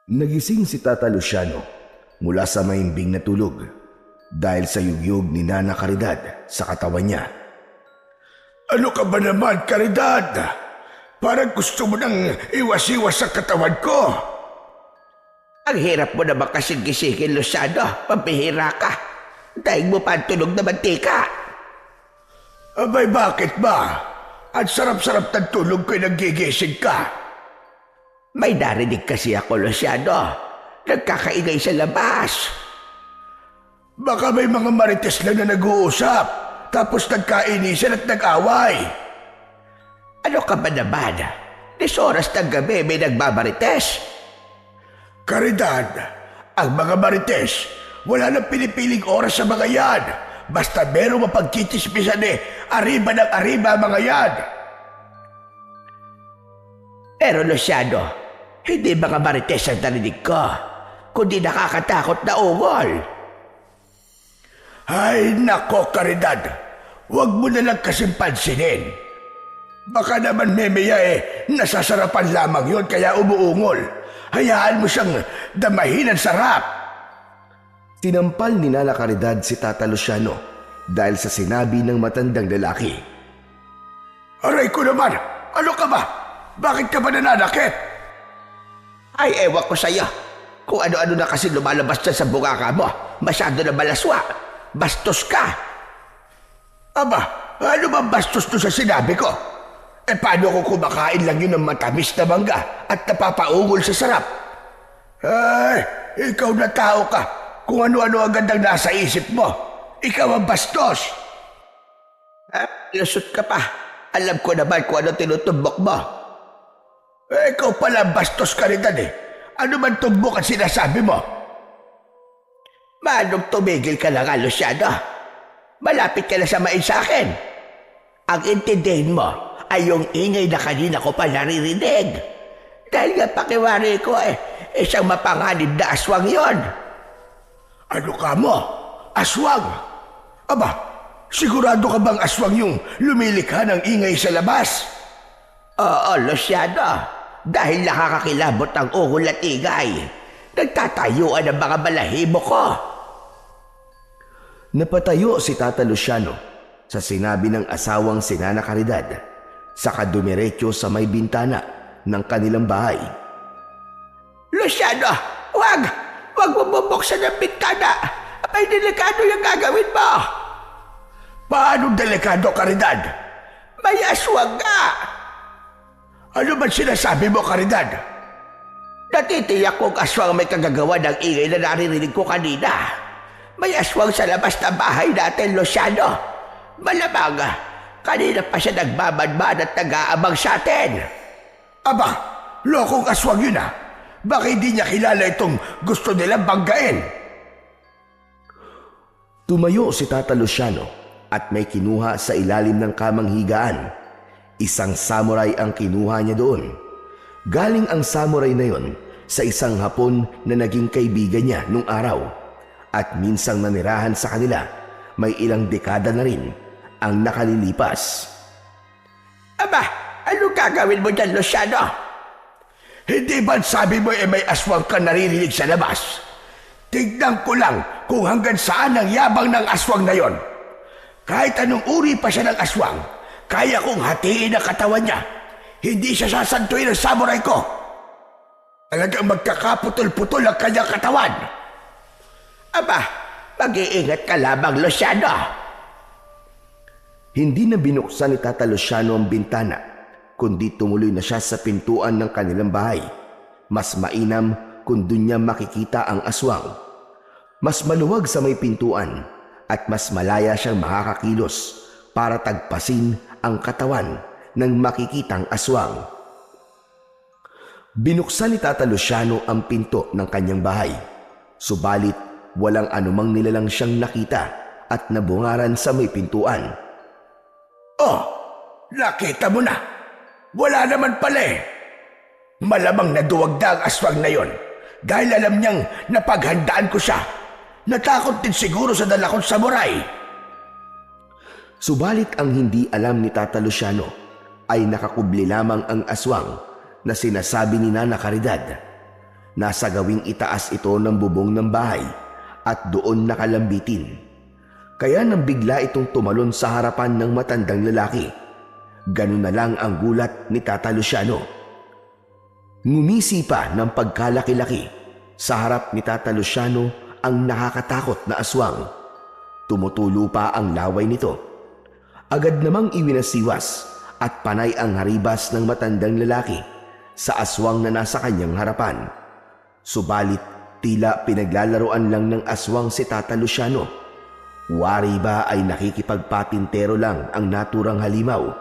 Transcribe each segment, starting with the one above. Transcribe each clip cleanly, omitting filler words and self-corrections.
Nagising si Tata Luciano mula sa mahimbing na tulog dahil sa yugyug ni Nana Caridad sa katawan niya. Ano ka ba naman, Caridad? Parang gusto mo nang iwas-iwas sa katawan ko. Ang hirap mo naman kasing gisingin, Luciano. Pambihira ka. Daig mo pa ang tunog na mantika. Abay, bakit ba? Ang sarap-sarap ng tulog ko'y nagigising ka. May narinig kasi ako, Luciano. Nagkakaingay sa labas. Baka may mga marites lang na nag-uusap, tapos nagkainisan at nag-away. Ano ka ba naman? 10 oras ng gabi may nagbabarites. Caridad, ang mga marites, wala nang pinipiling oras sa mga yan. Basta merong mapagkichismisan arriba ng arriba mga yan. Pero Luciano, hindi mga marites ang narinig ko, kundi nakakatakot na ungol. Ay nako, Caridad, huwag mo na lang kasing pansinin. Baka naman memaya nasasarapan lamang yon kaya umuungol. Hayaan mo siyang damahin ang sarap. Tinampal ni Nana Caridad si Tata Luciano dahil sa sinabi ng matandang lalaki. Aray ko naman, ano ka ba? Bakit ka ba nananakit? Ay, ewan ko sa'yo. Kung ano-ano na kasi lumalabas dyan sa bunganga mo. Masyado na malaswa. Bastos ka. Aba, ano ba bastos to sa sinabi ko? Paano kung kumakain lang yun ng matamis na mangga at napapaungol sa sarap? Ay, ikaw na tao ka. Kung ano-ano agad ang nasa isip mo. Ikaw ang bastos. Lusot ka pa. Alam ko naman kung ano tinutumbok mo. Ikaw pala bastos, Caridad Ano man tumbok ang sinasabi mo? Manong tumigil ka na nga, Luciano. Malapit ka na sa main sa akin. Ang intindihin mo ay yung ingay na kanina ko pa naririnig. Dahil nga pakiwari ko isang mapanganib na aswang yon. Ano ka mo? Aswang? Aba, sigurado ka bang aswang yung lumilikha ng ingay sa labas? Oo, Luciano. Dahil nakakakilabot ang ungol at ingay. Nagtatayuan ang mga balahibo ko. Napatayo si Tata Luciano sa sinabi ng asawang si Nana Caridad, saka dumiretso sa may bintana ng kanilang bahay. Luciano, wag! Wag mo bubuksan ang bintana! May delikado yung gagawin mo! Paano delikado, Caridad? May aswang nga! Ano ba sinasabi mo, Caridad? Natitiyak kong aswang may kagagawa ng ingay na naririnig ko kanina. May aswang sa labas ng bahay natin, Luciano. Malamang, kanina pa siya nagbabanban at nag-aabang sa atin. Aba, lokong aswang yun Bakit hindi niya kilala itong gusto nilang banggain? Tumayo si Tata Luciano at may kinuha sa ilalim ng kamang higaan. Isang samurai ang kinuha niya doon. Galing ang samurai na yon sa isang Hapon na naging kaibigan niya nung araw. At minsang nanirahan sa kanila, may ilang dekada na rin ang nakalilipas. Aba, ano gagawin mo dyan, Luciano? Hindi ba sabi mo may aswang ka naririnig sa labas? Tignan ko lang kung hanggang saan ang yabang ng aswang na yon. Kahit anong uri pa siya ng aswang, kaya kong hatiin ang katawan niya. Hindi siya sasantuin ng samurai ko. Talagang magkakaputol-putol ang kanyang katawan. Aba, mag-iingat ka lamang, Luciano. Hindi na binuksan ni Tata Luciano ang bintana, kundi tumuloy na siya sa pintuan ng kanilang bahay. Mas mainam kung doon niya makikita ang aswang. Mas maluwag sa may pintuan at mas malaya siyang makakakilos para tagpasin ang katawan ng makikitang aswang. Binuksan ni Tata Luciano ang pinto ng kanyang bahay. Subalit walang anumang nilalang siyang nakita at nabungaran sa may pintuan. Oh, nakita mo na. Wala naman pala Malamang naduwag na ang aswang na yon dahil alam niyang napaghandaan ko siya. Natakot din siguro sa dala kong samurai. Subalit ang hindi alam ni Tata Luciano ay nakakubli lamang ang aswang na sinasabi ni Nana Caridad. Nasa gawing itaas ito ng bubong ng bahay at doon nakalambitin. Kaya nang bigla itong tumalon sa harapan ng matandang lalaki, ganun na lang ang gulat ni Tata Luciano. Ngumisi pa ng pagkalaki-laki sa harap ni Tata Luciano ang nakakatakot na aswang. Tumutulo pa ang laway nito. Agad namang iwinasiwas at panay ang haribas ng matandang lalaki sa aswang na nasa kanyang harapan. Subalit tila pinaglalaroan lang ng aswang si Tata Luciano. Wari ba ay nakikipagpatintero lang ang naturang halimaw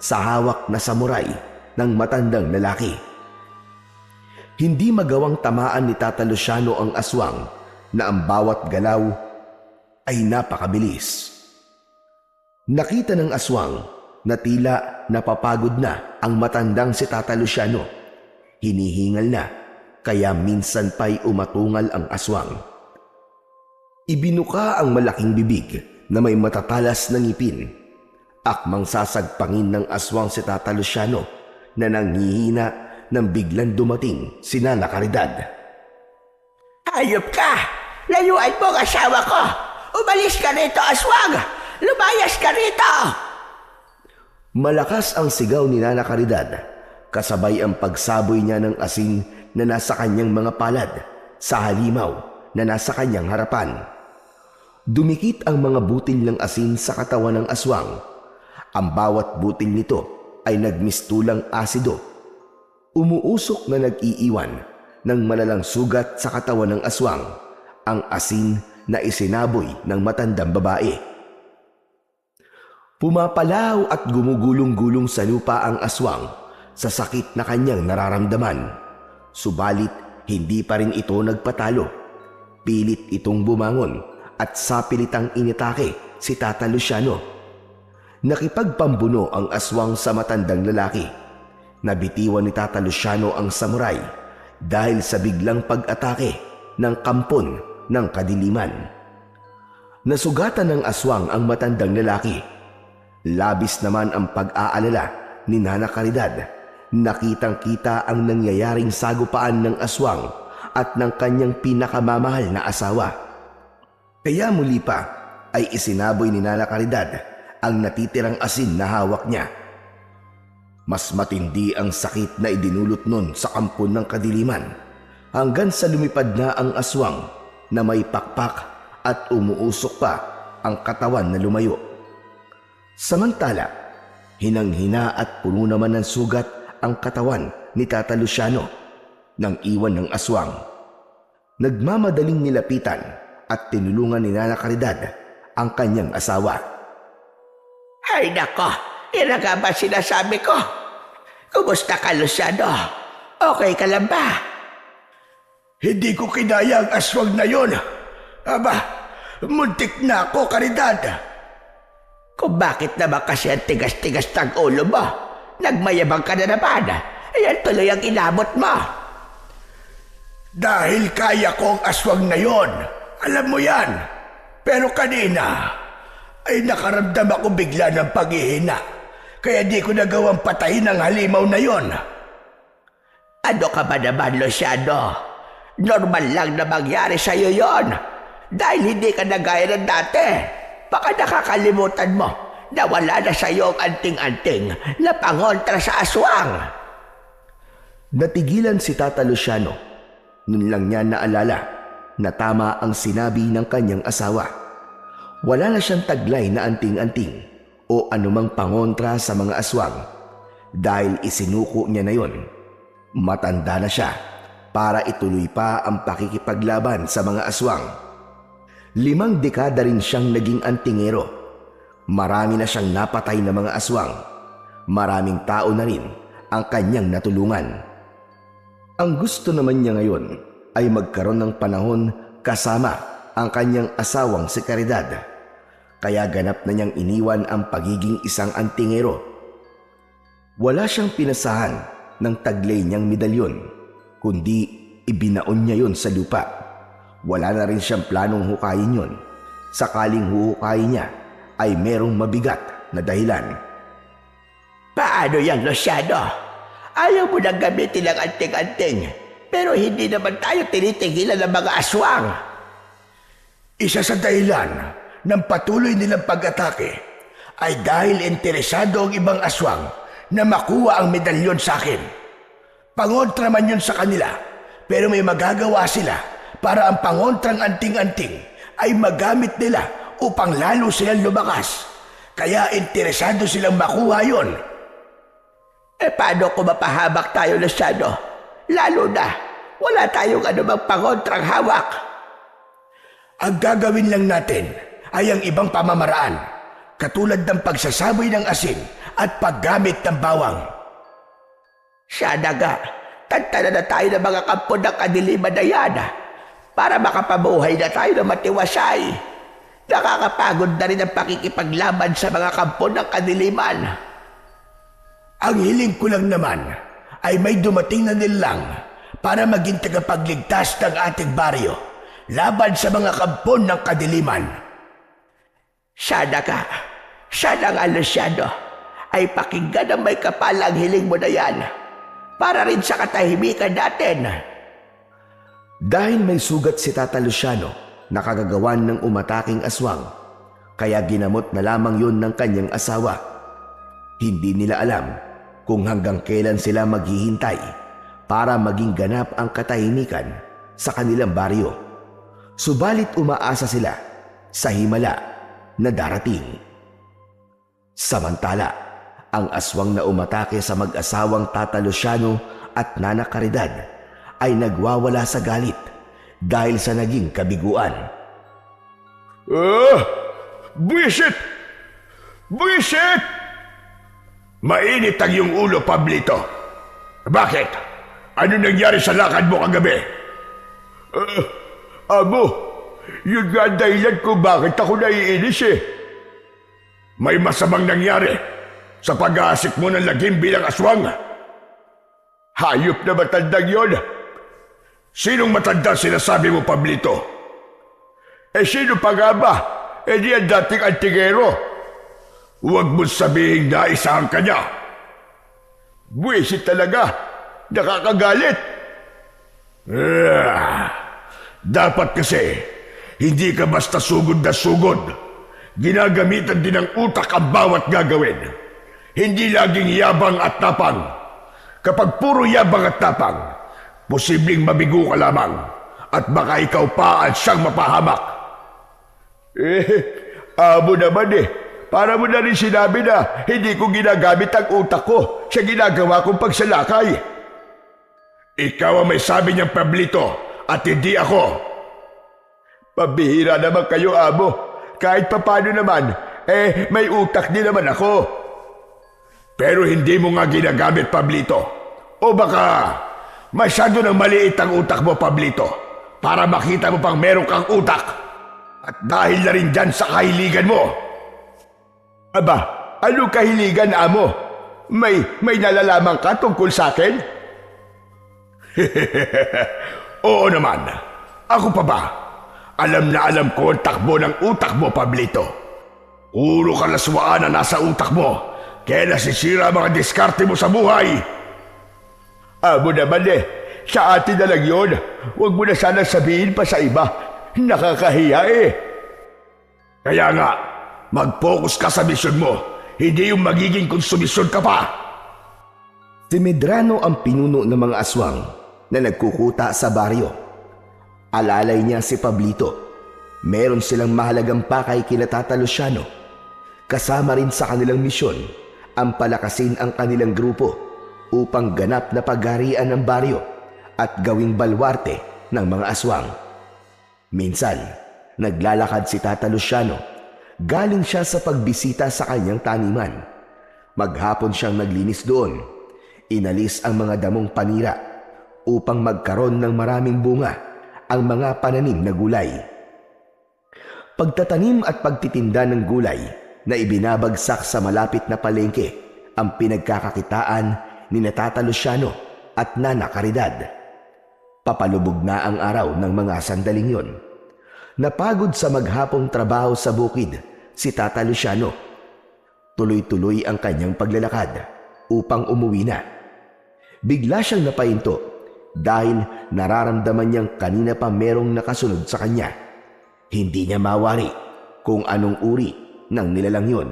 sa hawak na samuray ng matandang lalaki. Hindi magawang tamaan ni Tata Luciano ang aswang na ang bawat galaw ay napakabilis. Nakita ng aswang na tila napapagod na ang matandang si Tata Luciano. Hinihingal na, kaya minsan pa'y umatungal ang aswang. Ibinuka ang malaking bibig na may matatalas na ngipin. Akmang sasagpangin ng aswang si Tata Luciano na nanghihina nang biglang dumating si Nana Caridad. Hayop ka! Layuan mo ang asawa ko! Umalis ka rito, aswang! Lumayas ka rito! Malakas ang sigaw ni Nana Caridad, kasabay ang pagsaboy niya ng asin na nasa kanyang mga palad sa halimaw na nasa kanyang harapan. Dumikit ang mga butil ng asin sa katawan ng aswang. Ang bawat butil nito ay nagmistulang asido. Umuusok na nag-iiwan ng malalang sugat sa katawan ng aswang, ang asin na isinaboy ng matandang babae. Pumapalaw at gumugulong-gulong sa lupa ang aswang sa sakit na kanyang nararamdaman. Subalit hindi pa rin ito nagpatalo. Pilit itong bumangon at sapilitang initake si Tata Luciano. Nakipagpambuno ang aswang sa matandang lalaki. Nabitiwan ni Tata Luciano ang samuray dahil sa biglang pag-atake ng kampon ng kadiliman. Nasugatan ng aswang ang matandang lalaki. Labis naman ang pag-aalala ni Nana Caridad. Nakitang-kita ang nangyayaring sagupaan ng aswang at ng kanyang pinakamamahal na asawa. Kaya muli pa ay isinaboy ni Nana Caridad ang natitirang asin na hawak niya. Mas matindi ang sakit na idinulot nun sa kampon ng kadiliman hanggang sa lumipad na ang aswang na may pakpak at umuusok pa ang katawan na lumayo. Samantala, hinang-hina at puno naman ng sugat ang katawan ni Tata Luciano nang iwan ng aswang. Nagmamadaling nilapitan at tinulungan ni Nana Caridad ang kanyang asawa. Ay nako, yan nga ba sinasabi ko? Kumusta ka, Luciano? Okay ka lang ba? Hindi ko kinaya ang aswang na yon. Aba, muntik na ako, Caridad. Kung bakit naman kasi ang tigas-tigas ng ulo mo? Nagmayabang ka na naman. Ayan tuloy ang inabot mo. Dahil kaya ko ang aswang na yon. Alam mo yan. Pero kanina ay nakaramdam ako bigla ng paghihina. Kaya di ko nagawang patayin ang halimaw na yon. Ano ka ba naman, Luciano? Normal lang na mangyari sa'yo yon. Dahil hindi ka na gaya ng dati. Baka nakakalimutan mo na wala na sa'yo ang anting-anting na pangontra sa aswang. Natigilan si Tata Luciano. Nun lang niya naalala na tama ang sinabi ng kanyang asawa. Wala na siyang taglay na anting-anting o anumang pangontra sa mga aswang dahil isinuko niya na yon. Matanda na siya para ituloy pa ang pakikipaglaban sa mga aswang. 5 dekada rin siyang naging antingero. Marami na siyang napatay na mga aswang. Maraming tao na rin ang kanyang natulungan. Ang gusto naman niya ngayon ay magkaroon ng panahon kasama ang kanyang asawang si Caridad. Kaya ganap na niyang iniwan ang pagiging isang antingero. Wala siyang pinasahan ng taglay niyang medalyon, kundi ibinaon niya yon sa lupa. Wala na rin siyang planong hukayin yon. Sakaling huhukayin niya ay merong mabigat na dahilan. Paano yan, Luciano? Ayaw mo nang gamitin ang anting-anting Pero hindi naman tayo tinitigilan ng mga aswang. Isa sa dahilan ng patuloy nilang pag-atake ay dahil interesado ang ibang aswang na makuha ang medalyon sa akin. Pangontra man yun sa kanila, pero may magagawa sila para ang pangontrang anting-anting ay magamit nila upang lalo silang lumakas. Kaya interesado silang makuha yon. Paano kung mapahamak tayo, Luciano? Lalo na, wala tayong anumang pangontrang hawak. Ang gagawin lang natin ay ang ibang pamamaraan, katulad ng pagsasaboy ng asin at paggamit ng bawang. Sana nga, tantanan na tayo ng mga kampo ng kadiliman na yan para makapabuhay na tayo ng matiwasay. Nakakapagod na rin ang pakikipaglaban sa mga kampo ng kadiliman. Ang hiling ko lang naman ay may dumating na nilang para maging tagapagligtas ng ating baryo laban sa mga kampo ng kadiliman. Sana nga, Luciano, ay pakinggan ang may kapalang hiling mo na yan para rin sa katahimikan natin. Dahil may sugat si Tata Luciano na kagagawan ng umataking aswang, kaya ginamot na lamang yun ng kanyang asawa. Hindi nila alam kung hanggang kailan sila maghihintay para maging ganap ang katahimikan sa kanilang baryo. Subalit umaasa sila sa himala na darating. Samantala, ang aswang na umatake sa mag-asawang Tata Luciano at Nana Caridad ay nagwawala sa galit dahil sa naging kabiguan. Buwisit! Buwisit! Mainit ang iyong ulo, Pablito. Bakit? Ano nangyari sa lakad mo kagabi? Amo, yun nga ang dahilan kung bakit ako naiinis eh. May masamang nangyari sa pag-aasik mo ng lagim bilang aswang. Hayop na matandang yon. Sinong matanda sinasabi mo, Pablito? Sino pa nga ba? Di ang dating antigero. Huwag mo sabihing naisahan ka niya. Buwisit talaga. Nakakagalit. Dapat kasi, hindi ka basta sugod na sugod. Ginagamitan din ng utak ang bawat gagawin. Hindi laging yabang at tapang. Kapag puro yabang at tapang, posibleng mabigo ka lamang at baka ikaw pa ang siyang mapahamak. Amo naman Para mo na rin sinabi na hindi ko ginagamit ang utak ko sa ginagawa kong pagsalakay. Ikaw ang may sabi niyang, Pablito, at hindi ako. Pabihira naman kayo, amo. Kahit papano naman, may utak din naman ako. Pero hindi mo nga ginagamit, Pablito. O baka masyado nang maliit ang utak mo, Pablito, para makita mo pang meron kang utak. At dahil na rin dyan sa kahiligan mo. Aba, anong kahiligan, amo? May nalalaman ka tungkol sa akin? Oo naman. Ako pa ba? Alam na alam ko ang takbo ng utak mo, Pablito. Puro kalaswaan na nasa utak mo, kaya nasisira mga diskarte mo sa buhay. Amo naman sa atin na lang yun. Huwag mo na sana sabihin pa sa iba. Nakakahiya Kaya nga, mag-focus ka sa misyon mo, hindi yung magiging konsumisyon ka pa. Si Medrano ang pinuno ng mga aswang na nagkukuta sa baryo. Alalay niya si Pablito. Meron silang mahalagang pakay kina Tata Luciano. Kasama rin sa kanilang misyon ang palakasin ang kanilang grupo upang ganap na pagharian ng baryo at gawing balwarte ng mga aswang. Minsan, naglalakad si Tata Luciano. Galing siya sa pagbisita sa kanyang taniman. Maghapon siyang naglinis doon. Inalis ang mga damong panira upang magkaroon ng maraming bunga ang mga pananim na gulay. Pagtatanim at pagtitinda ng gulay na ibinabagsak sa malapit na palengke ang pinagkakakitaan ni Tata Luciano at Nana Caridad. Papalubog na ang araw ng mga sandaling yon. Napagod sa maghapong trabaho sa bukid si Tata Luciano. Tuloy-tuloy ang kanyang paglalakad upang umuwi na. Bigla siyang napahinto dahil nararamdaman niyang kanina pa merong nakasunod sa kanya. Hindi niya mawari kung anong uri ng nilalang yun.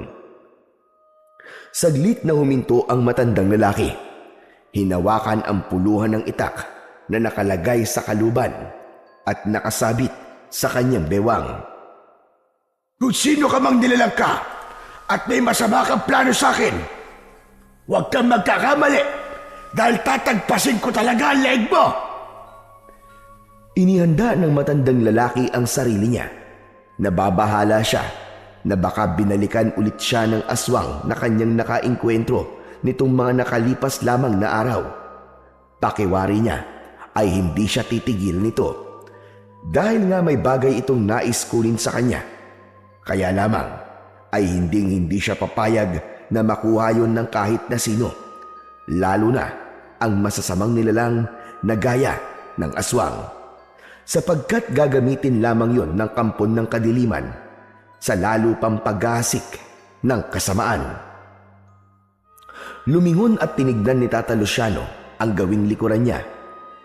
Saglit na huminto ang matandang lalaki. Hinawakan ang puluhan ng itak na nakalagay sa kaluban at nakasabit sa kanyang bewang. Kung sino ka mang nilalang ka at may masama kang plano sa akin, huwag kang magkakamali dahil tatagpasin ko talaga ang leeg mo. Inihanda ng matandang lalaki ang sarili niya. Nababahala siya na baka binalikan ulit siya ng aswang na kanyang nakainkwentro nitong mga nakalipas lamang na araw. Pakiwari niya ay hindi siya titigil nito dahil nga may bagay itong nais kunin sa kanya. Kaya lamang ay hindi siya papayag na makuha yon ng kahit na sino, lalo na ang masasamang nilalang na gaya ng aswang, sapagkat gagamitin lamang yon ng kampon ng kadiliman sa lalo pang paggasik ng kasamaan. Lumingon at tinignan ni Tata Luciano ang gawing likuran niya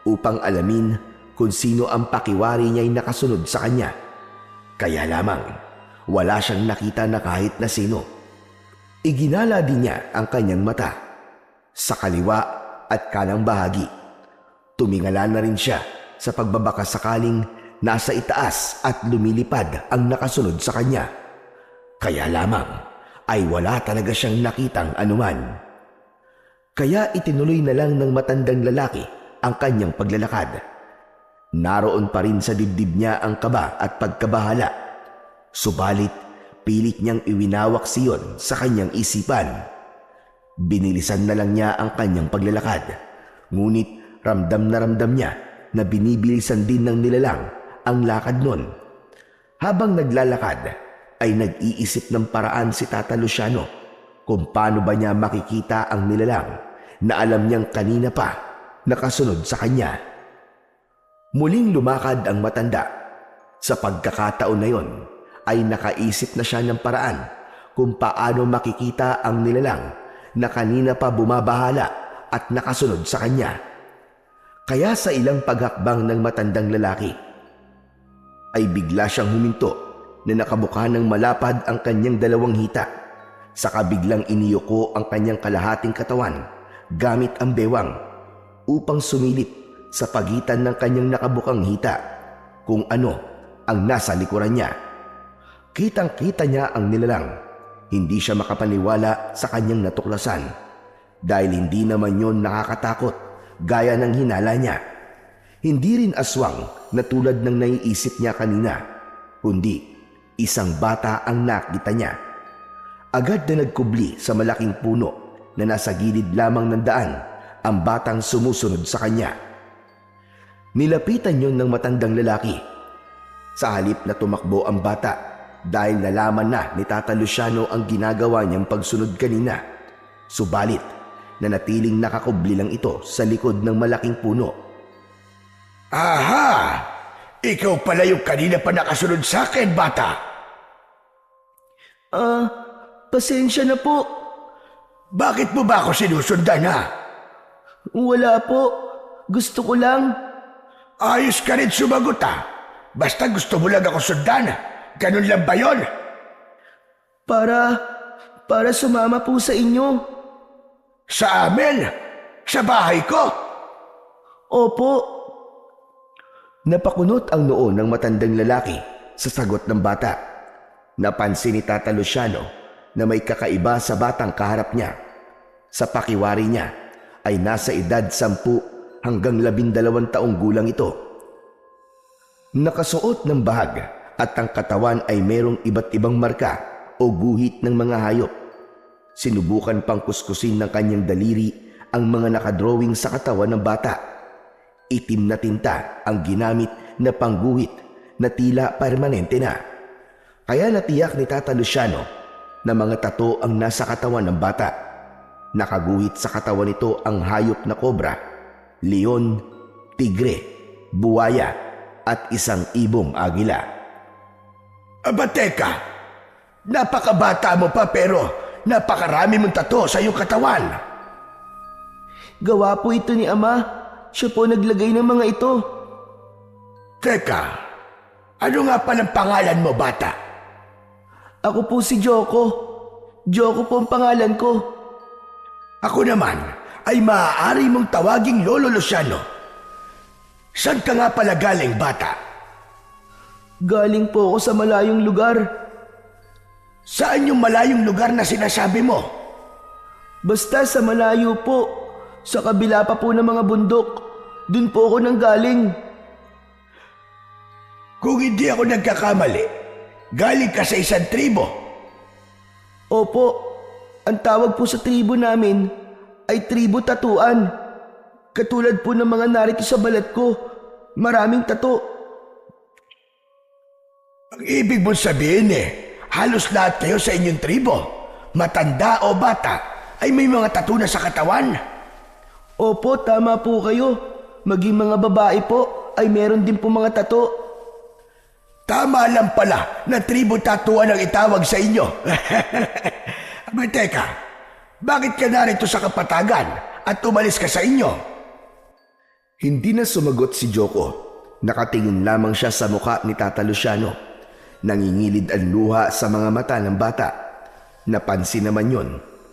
upang alamin kung sino ang pakiwari niya'y nakasunod sa kanya. Kaya lamang wala siyang nakita na kahit na sino. Iginala din niya ang kanyang mata sa kaliwa at kanang bahagi. Tumingala na rin siya sa pagbabaka sakaling nasa itaas at lumilipad ang nakasunod sa kanya. Kaya lamang ay wala talaga siyang nakitang anuman. Kaya itinuloy na lang ng matandang lalaki ang kanyang paglalakad. Naroon pa rin sa dibdib niya ang kaba at pagkabahala. Subalit pilit niyang iwinawak siyon sa kanyang isipan. Binilisan na lang niya ang kanyang paglalakad. Ngunit ramdam niya na binibilisan din ng nilalang ang lakad nun. Habang naglalakad ay nag-iisip ng paraan si Tata Luciano kung paano ba niya makikita ang nilalang na alam niyang kanina pa nakasunod sa kanya. Muling lumakad ang matanda. Sa pagkakataon na yon ay nakaisip na siya ng paraan kung paano makikita ang nilalang na kanina pa bumabahala at nakasunod sa kanya. Kaya sa ilang paghakbang ng matandang lalaki ay bigla siyang huminto na nakabuka ng malapad ang kanyang dalawang hita. Saka biglang iniyuko ang kanyang kalahating katawan gamit ang bewang upang sumilip sa pagitan ng kanyang nakabukang hita kung ano ang nasa likuran niya. Kitang-kita niya ang nilalang. Hindi siya makapaniwala sa kanyang natuklasan dahil hindi naman yon nakakatakot gaya ng hinala niya. Hindi rin aswang na tulad ng naiisip niya kanina, kundi isang bata ang nakita niya. Agad na nagkubli sa malaking puno na nasa gilid lamang ng daan ang batang sumusunod sa kanya. Nilapitan yon ng matandang lalaki. Sa halip na tumakbo ang bata dahil nalaman na ni Tata Luciano ang ginagawa niyang pagsunod kanina. Subalit, nanatiling nakakubli lang ito sa likod ng malaking puno. Aha! Ikaw pala yung kanina pa nakasunod sa akin, bata. Pasensya na po. Bakit mo ba ako sinusundan, ha? Wala po. Gusto ko lang. Ayos ka rin sumagot, ha? Basta gusto mo lang ako sundan. Ganun lang ba yun? Para sumama po sa inyo. Sa amin? Sa bahay ko? Opo. Napakunot ang noo ng matandang lalaki sa sagot ng bata. Napansin ni Tata Luciano na may kakaiba sa batang kaharap niya. Sa pakiwari niya ay nasa edad 10 hanggang 12 taong gulang ito. Nakasuot ng bahag at ang katawan ay merong iba't ibang marka o guhit ng mga hayop. Sinubukan pang kuskusin ng kanyang daliri ang mga nakadrawing sa katawan ng bata. Itim na tinta ang ginamit na pangguhit na tila permanente na. Kaya natiyak ni Tata Luciano na mga tato ang nasa katawan ng bata. Nakaguhit sa katawan nito ang hayop na kobra, leon, tigre, buwaya at isang ibong agila. Aba teka, napakabata mo pa pero napakarami mong tato sa iyong katawan. Gawa po ito ni Ama. Siya po naglagay ng mga ito. Teka, ano nga palang pangalan mo, bata? Ako po si Joko. Joko po ang pangalan ko. Ako naman ay maaari mong tawaging Lolo Luciano. Saan ka nga pala galing, bata? Galing po ako sa malayong lugar. Saan yung malayong lugar na sinasabi mo? Basta sa malayo po. Sa kabila pa po ng mga bundok. Doon po ako nanggaling. Kung hindi ako nagkakamali, galing ka sa isang tribo. Opo, ang tawag po sa tribo namin ay tribo tatuan. Katulad po ng mga narito sa balat ko, maraming tato. Ang ibig mong sabihin halos lahat kayo sa inyong tribo, matanda o bata, ay may mga tattoo na sa katawan. Opo, tama po kayo. Maging mga babae po ay meron din po mga tato. Tama lang pala na tribo tatuan ang itawag sa inyo. Aba teka, bakit ka narito sa kapatagan at umalis ka sa inyo? Hindi na sumagot si Joko. Nakatingin lamang siya sa muka ni Tata Luciano. Nangingilid ang luha sa mga mata ng bata. Napansin naman yon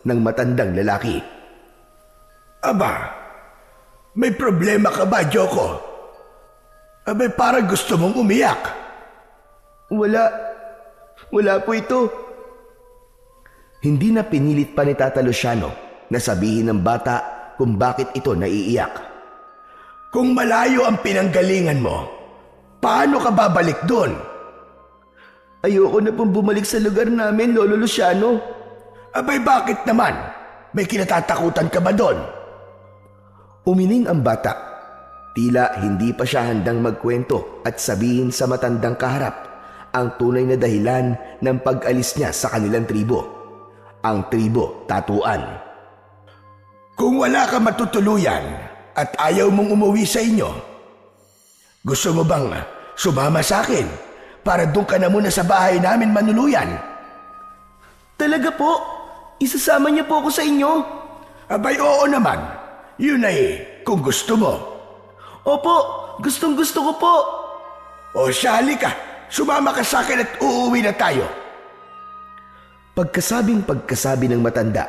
ng matandang lalaki. Aba, may problema ka ba, Joko? Abay, parang gusto mong umiyak. Wala po ito. Hindi na pinilit pa ni Tata Luciano na sabihin ng bata kung bakit ito naiiyak. Kung malayo ang pinanggalingan mo, paano ka babalik doon? Ayoko na pong bumalik sa lugar namin, Lolo Luciano. Abay, bakit naman? May kinatatakutan ka ba doon? Umiling ang bata. Tila hindi pa siya handang magkwento at sabihin sa matandang kaharap ang tunay na dahilan ng pag-alis niya sa kanilang tribo. Ang tribo tatuan. Kung wala ka matutuluyan at ayaw mong umuwi sa inyo, gusto mo bang sumama sa akin para doon ka na muna sa bahay namin manuluyan? Talaga po? Isasama niyo po ako sa inyo? Abay, oo naman. Yun ay kung gusto mo. Opo, gustong gusto ko po. O siya, halika. Sumama ka sa akin at uuwi na tayo. Pagkasabi ng matanda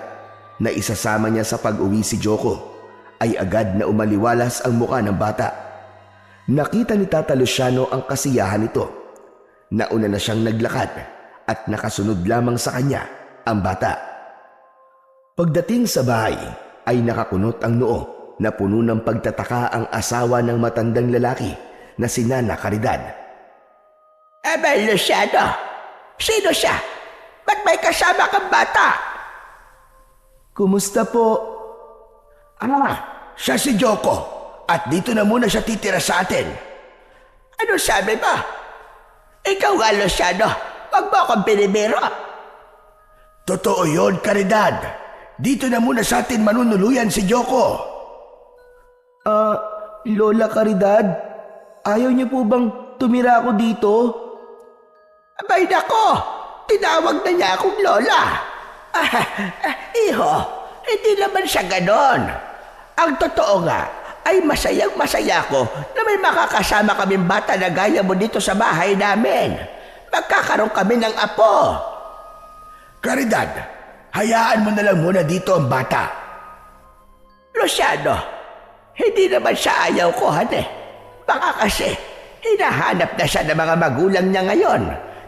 na isasama niya sa pag-uwi si Joko, ay agad na umaliwalas ang muka ng bata. Nakita ni Tata Luciano ang kasiyahan nito. Nauna na siyang naglakad at nakasunod lamang sa kanya ang bata. Pagdating sa bahay ay nakakunot ang noo na puno ng pagtataka ang asawa ng matandang lalaki na si Nana Caridad. Abay, Luciano, sino siya? Ba't may kasama kang bata? Kumusta po? Siya si Joko at dito na muna siya titira sa atin. Ano sabi mo? Ikaw nga, Luciano, wag mo akong binibiro. Totoo yun, Caridad. Dito na muna sa atin manunuluyan si Joko. Lola Caridad, ayaw niyo po bang tumira ako dito? Abay nako, tinawag na niya akong Lola. Iho, hindi naman siya ganon. Ang totoo nga, ay masayang masaya ko na may makakasama kaming bata na gaya mo dito sa bahay namin. Magkakaroon kami ng apo. Caridad, hayaan mo na lang muna dito ang bata. Luciano, hindi naman siya ayaw ko, Baka kasi, hinahanap na siya ng mga magulang niya ngayon.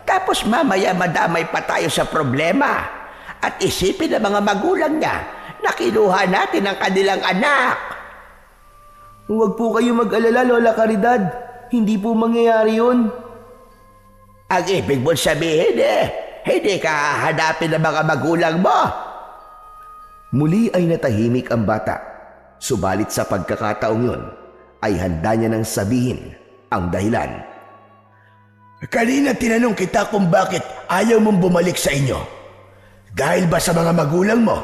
Tapos mamaya madamay pa tayo sa problema. At isipin ng mga magulang niya na kinuha natin ang kanilang anak. Huwag po kayo mag-alala, Lola Caridad. Hindi po mangyayari yun. Ang ibig mo sabihin hindi ka hahanapin ng mga magulang mo. Muli ay natahimik ang bata. Subalit sa pagkakataong yun, ay handa niya nang sabihin ang dahilan. Kanina tinanong kita kung bakit ayaw mong bumalik sa inyo. Dahil ba sa mga magulang mo?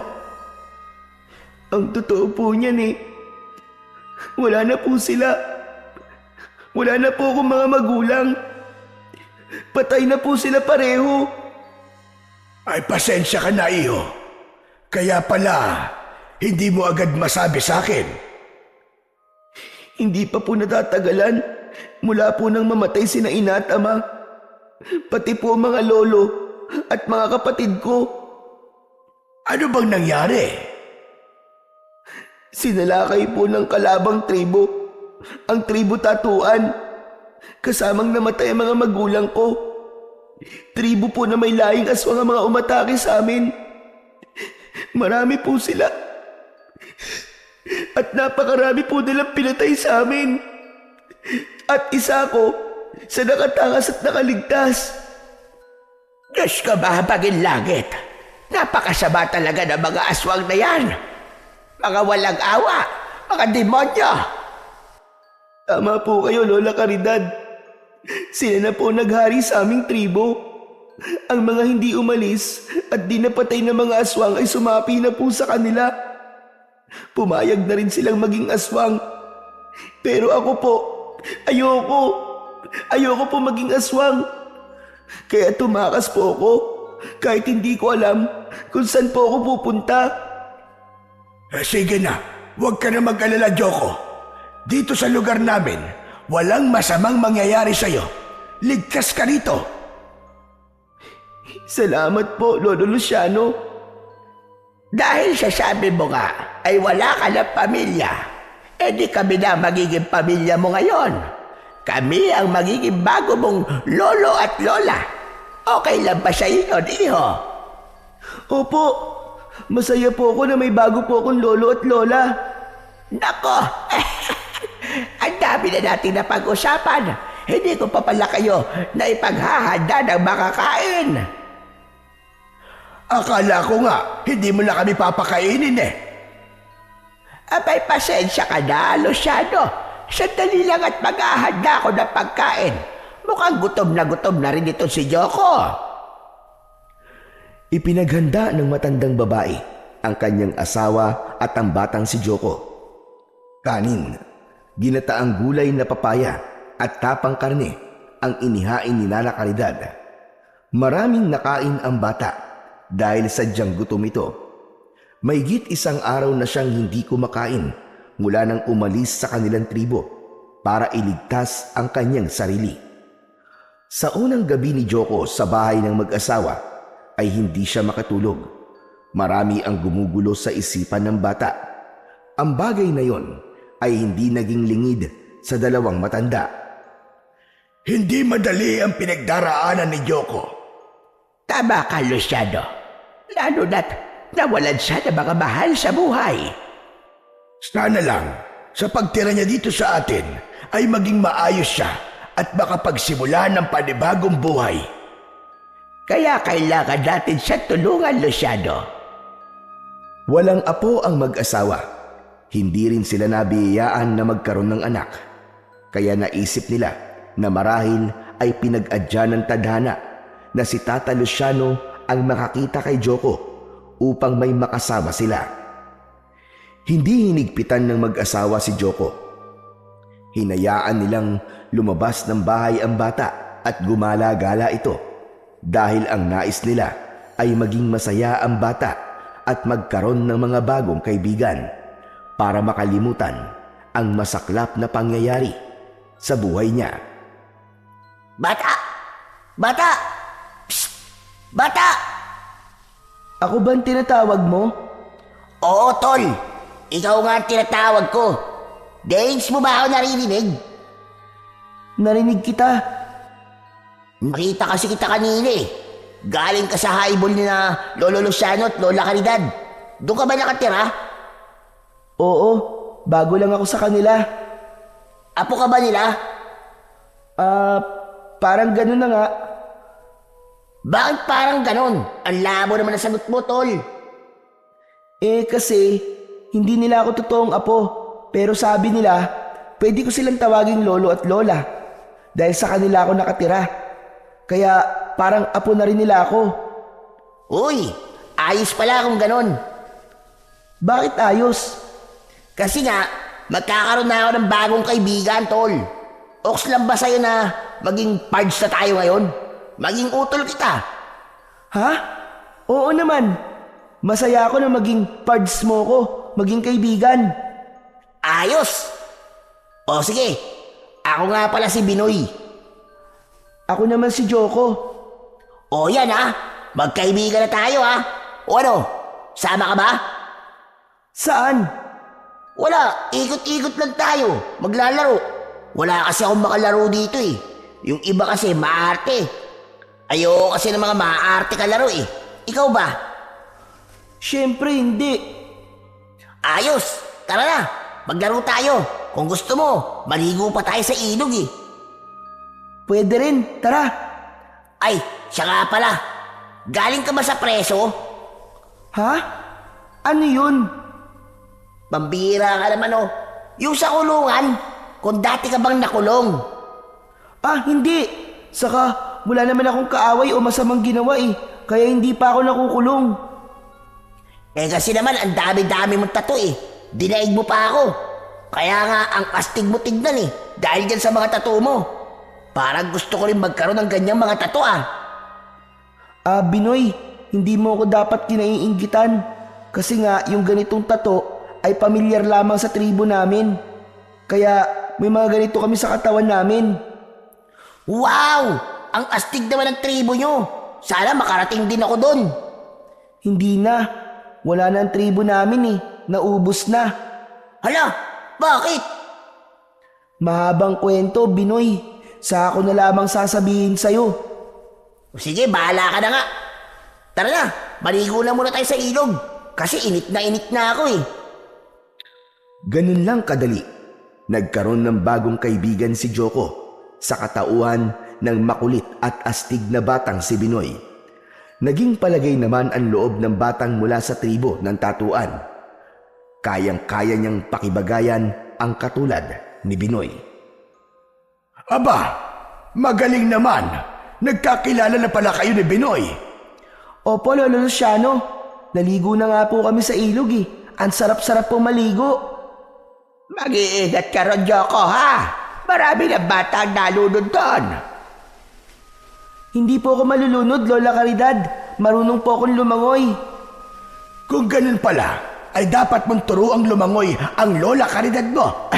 Ang totoo po niyan wala na po sila. Wala na po akong mga magulang. Patay na po sila pareho. Ay, pasensya ka na, iho. Kaya pala, hindi mo agad masabi sa akin. Hindi pa po natatagalan mula po nang mamatay sina ina at ama. Pati po mga lolo at mga kapatid ko. Ano bang nangyari? Sinalakay po ng kalabang tribo, ang tribo Tatuan. Kasamang namatay ang mga magulang ko. Tribo po na may laing aswang ang mga umatake sa amin. Marami po sila. At napakarami po nilang pinatay sa amin. At isa ko sa nakatakas at nakaligtas. Diyos ka mahabagin langit. Napakasama talaga ng mga aswang na yan. Mga walang awa, mga demonyo. Tama po kayo, Lola Caridad. Sila na po naghari sa aming tribo. Ang mga hindi umalis at di napatay na mga aswang ay sumapi na po sa kanila. Pumayag na rin silang maging aswang. Pero ako po, ayoko. Ayoko po maging aswang. Kaya tumakas po ako kahit hindi ko alam kung saan po ako pupunta. Sige na, huwag ka na mag-alala, Joko. Dito sa lugar namin, walang masamang mangyayari sa'yo. Ligtas ka rito. Salamat po, Lolo Luciano. Dahil sa sabi mo nga ay wala ka ng pamilya, di kami na magiging pamilya mo ngayon. Kami ang magiging bago mong lolo at lola. Okay lang ba sa inyo, iho? Opo, masaya po ako na may bago po akong lolo at lola. Nako, ang dami na natin na pag-usapan. Hindi ko pa pala kayo na ipaghahanda ng makakain. Akala ko nga, hindi mo na kami papakainin eh. Abay, pasensya ka na, Luciano. Sandali lang at maghahanda ako ng pagkain. Mukhang gutom na rin ito si Joko. Ipinaghanda ng matandang babae ang kanyang asawa at ang batang si Joko. Kanin, ginataang gulay na papaya at tapang karne ang inihain ni Nana Caridad. Maraming nakain ang bata dahil sadyang gutom ito. Maygit isang araw na siyang hindi kumakain mula nang umalis sa kanilang tribo para iligtas ang kanyang sarili. Sa unang gabi ni Joko sa bahay ng mag-asawa ay hindi siya makatulog. Marami ang gumugulo sa isipan ng bata. Ang bagay na yon ay hindi naging lingid sa dalawang matanda. Hindi madali ang pinagdaraanan ni Joko. Tama ka, Luciano. Lalo na't nawalan siya ng mga mahal sa buhay. Sana lang, sa pagtira niya dito sa atin, ay maging maayos siya at makapagsimula ng panibagong buhay. Kaya kailangan natin siya tulungan, Luciano. Walang apo ang mag-asawa. Hindi rin sila nabiyayaan na magkaroon ng anak. Kaya naisip nila na marahil ay pinag-adya ng tadhana na si Tata Luciano ang makakita kay Joko upang may makasama sila. Hindi hinigpitan ng mag-asawa si Joko. Hinayaan nilang lumabas ng bahay ang bata at gumala-gala ito dahil ang nais nila ay maging masaya ang bata at magkaroon ng mga bagong kaibigan para makalimutan ang masaklap na pangyayari sa buhay niya. Bata! Bata! Psst! Bata! Ako ba ang tinatawag mo? Oo, Tol. Ikaw nga ang tinatawag ko. Days mo ba ako naririnig? Narinig kita. Nakita kasi kita kanina eh. Galing ka sa highball ni na Lolo Luciano at Lola Caridad. Doon ka ba nakatira? Oo, bago lang ako sa kanila. Apo ka ba nila? Parang ganun na nga. Bakit parang ganon? Ang labo naman ang sagot mo, Tol. Kasi hindi nila ako totoong apo. Pero sabi nila, pwede ko silang tawaging lolo at lola. Dahil sa kanila ako nakatira. Kaya parang apo na rin nila ako. Uy, ayos pala kung ganon. Bakit ayos? Kasi nga, magkakaroon na ako ng bagong kaibigan, Tol. Oks lang ba sa'yo na maging pards na tayo ngayon? Maging utol kita. Ha? Oo naman. Masaya ako na maging pards mo ko, maging kaibigan. Ayos! O sige, ako nga pala si Binoy. Ako naman si Joko. O yan magkaibigan na tayo O ano, sama ka ba? Saan? Wala, ikot-ikot lang tayo, maglalaro. Wala kasi akong makalaro dito Yung iba kasi maarte. Ayoko kasi ng mga maarte kalaro Ikaw ba? Siyempre hindi. Ayos, tara na, maglaro tayo. Kung gusto mo, maligo pa tayo sa ilog Pwede rin, tara. Ay, siya nga pala. Galing ka ba sa preso? Ha? Ano yun? Pambira ka naman Yung sa kulungan, kung dati ka bang nakulong. Hindi. Saka, wala naman akong kaaway o masamang ginawa Kaya hindi pa ako nakukulong. Kasi naman, ang dami-dami mong tattoo Dinaig mo pa ako. Kaya nga, ang astig mo tignan dahil dyan sa mga tattoo mo. Parang gusto ko rin magkaroon ng ganyang mga tattoo Binoy, hindi mo ako dapat kinaiinggitan. Kasi nga, yung ganitong tato ay pamilyar lamang sa tribo namin. Kaya, may mga ganito kami sa katawan namin. Wow! Ang astig naman ng tribo nyo. Sana makarating din ako doon. Hindi na. Wala na ang tribo namin Naubos na. Hala, bakit? Mahabang kwento, Binoy. Sa ako na lamang sasabihin sa'yo. Sige, bahala ka na nga. Tara na, maligo na muna tayo sa ilog. Kasi init na ako Ganun lang kadali. Nagkaroon ng bagong kaibigan si Joko sa katauhan ng makulit at astig na batang si Binoy. Naging palagay naman ang loob ng batang mula sa tribo ng tatuan. Kayang-kaya niyang pakibagayan ang katulad ni Binoy. Aba, magaling naman. Nagkakilala na pala kayo ni Binoy. Opo, Lolo Luciano. Naligo na nga po kami sa ilog Ang sarap-sarap po maligo. Mag-iingat ka ron, Joko, Marami na bata ang nalunod doon. Hindi po ako malulunod, Lola Caridad. Marunong po akong lumangoy. Kung ganun pala, ay dapat mong turuang lumangoy ang Lola Caridad mo.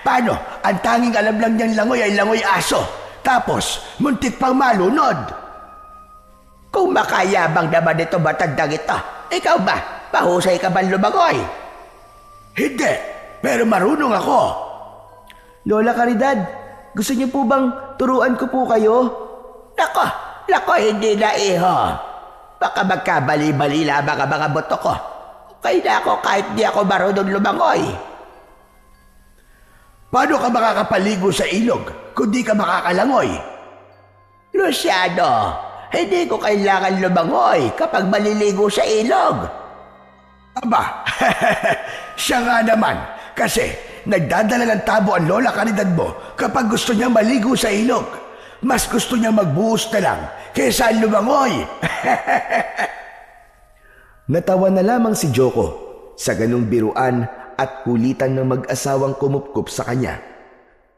Paano? Ang tanging alam lang niyang langoy ay langoy aso. Tapos, muntik pang malunod. Kung makayabang naman ito matandang ito, ikaw ba? Mahusay ka ba lumangoy? Hindi, pero marunong ako. Lola Caridad, gusto niyo po bang turuan ko po kayo? Nako, hindi na Baka magkabali-bali lamang ang mga buto ko. Kaya na ako kahit di ako marunong lumangoy. Paano ka makakapaligo sa ilog kung di ka makakalangoy? Luciano, hindi ko kailangan lumangoy kapag maliligo sa ilog. Aba, siya nga naman. Kasi nagdadala ng tabo ang Lola Caridad mo kapag gusto niya maligo sa ilog. Mas gusto niya magbuhos na lang kaysa lumangoy. Natawa na lamang si Joko sa ganung biruan at kulitan ng mag-asawang kumupkup sa kanya.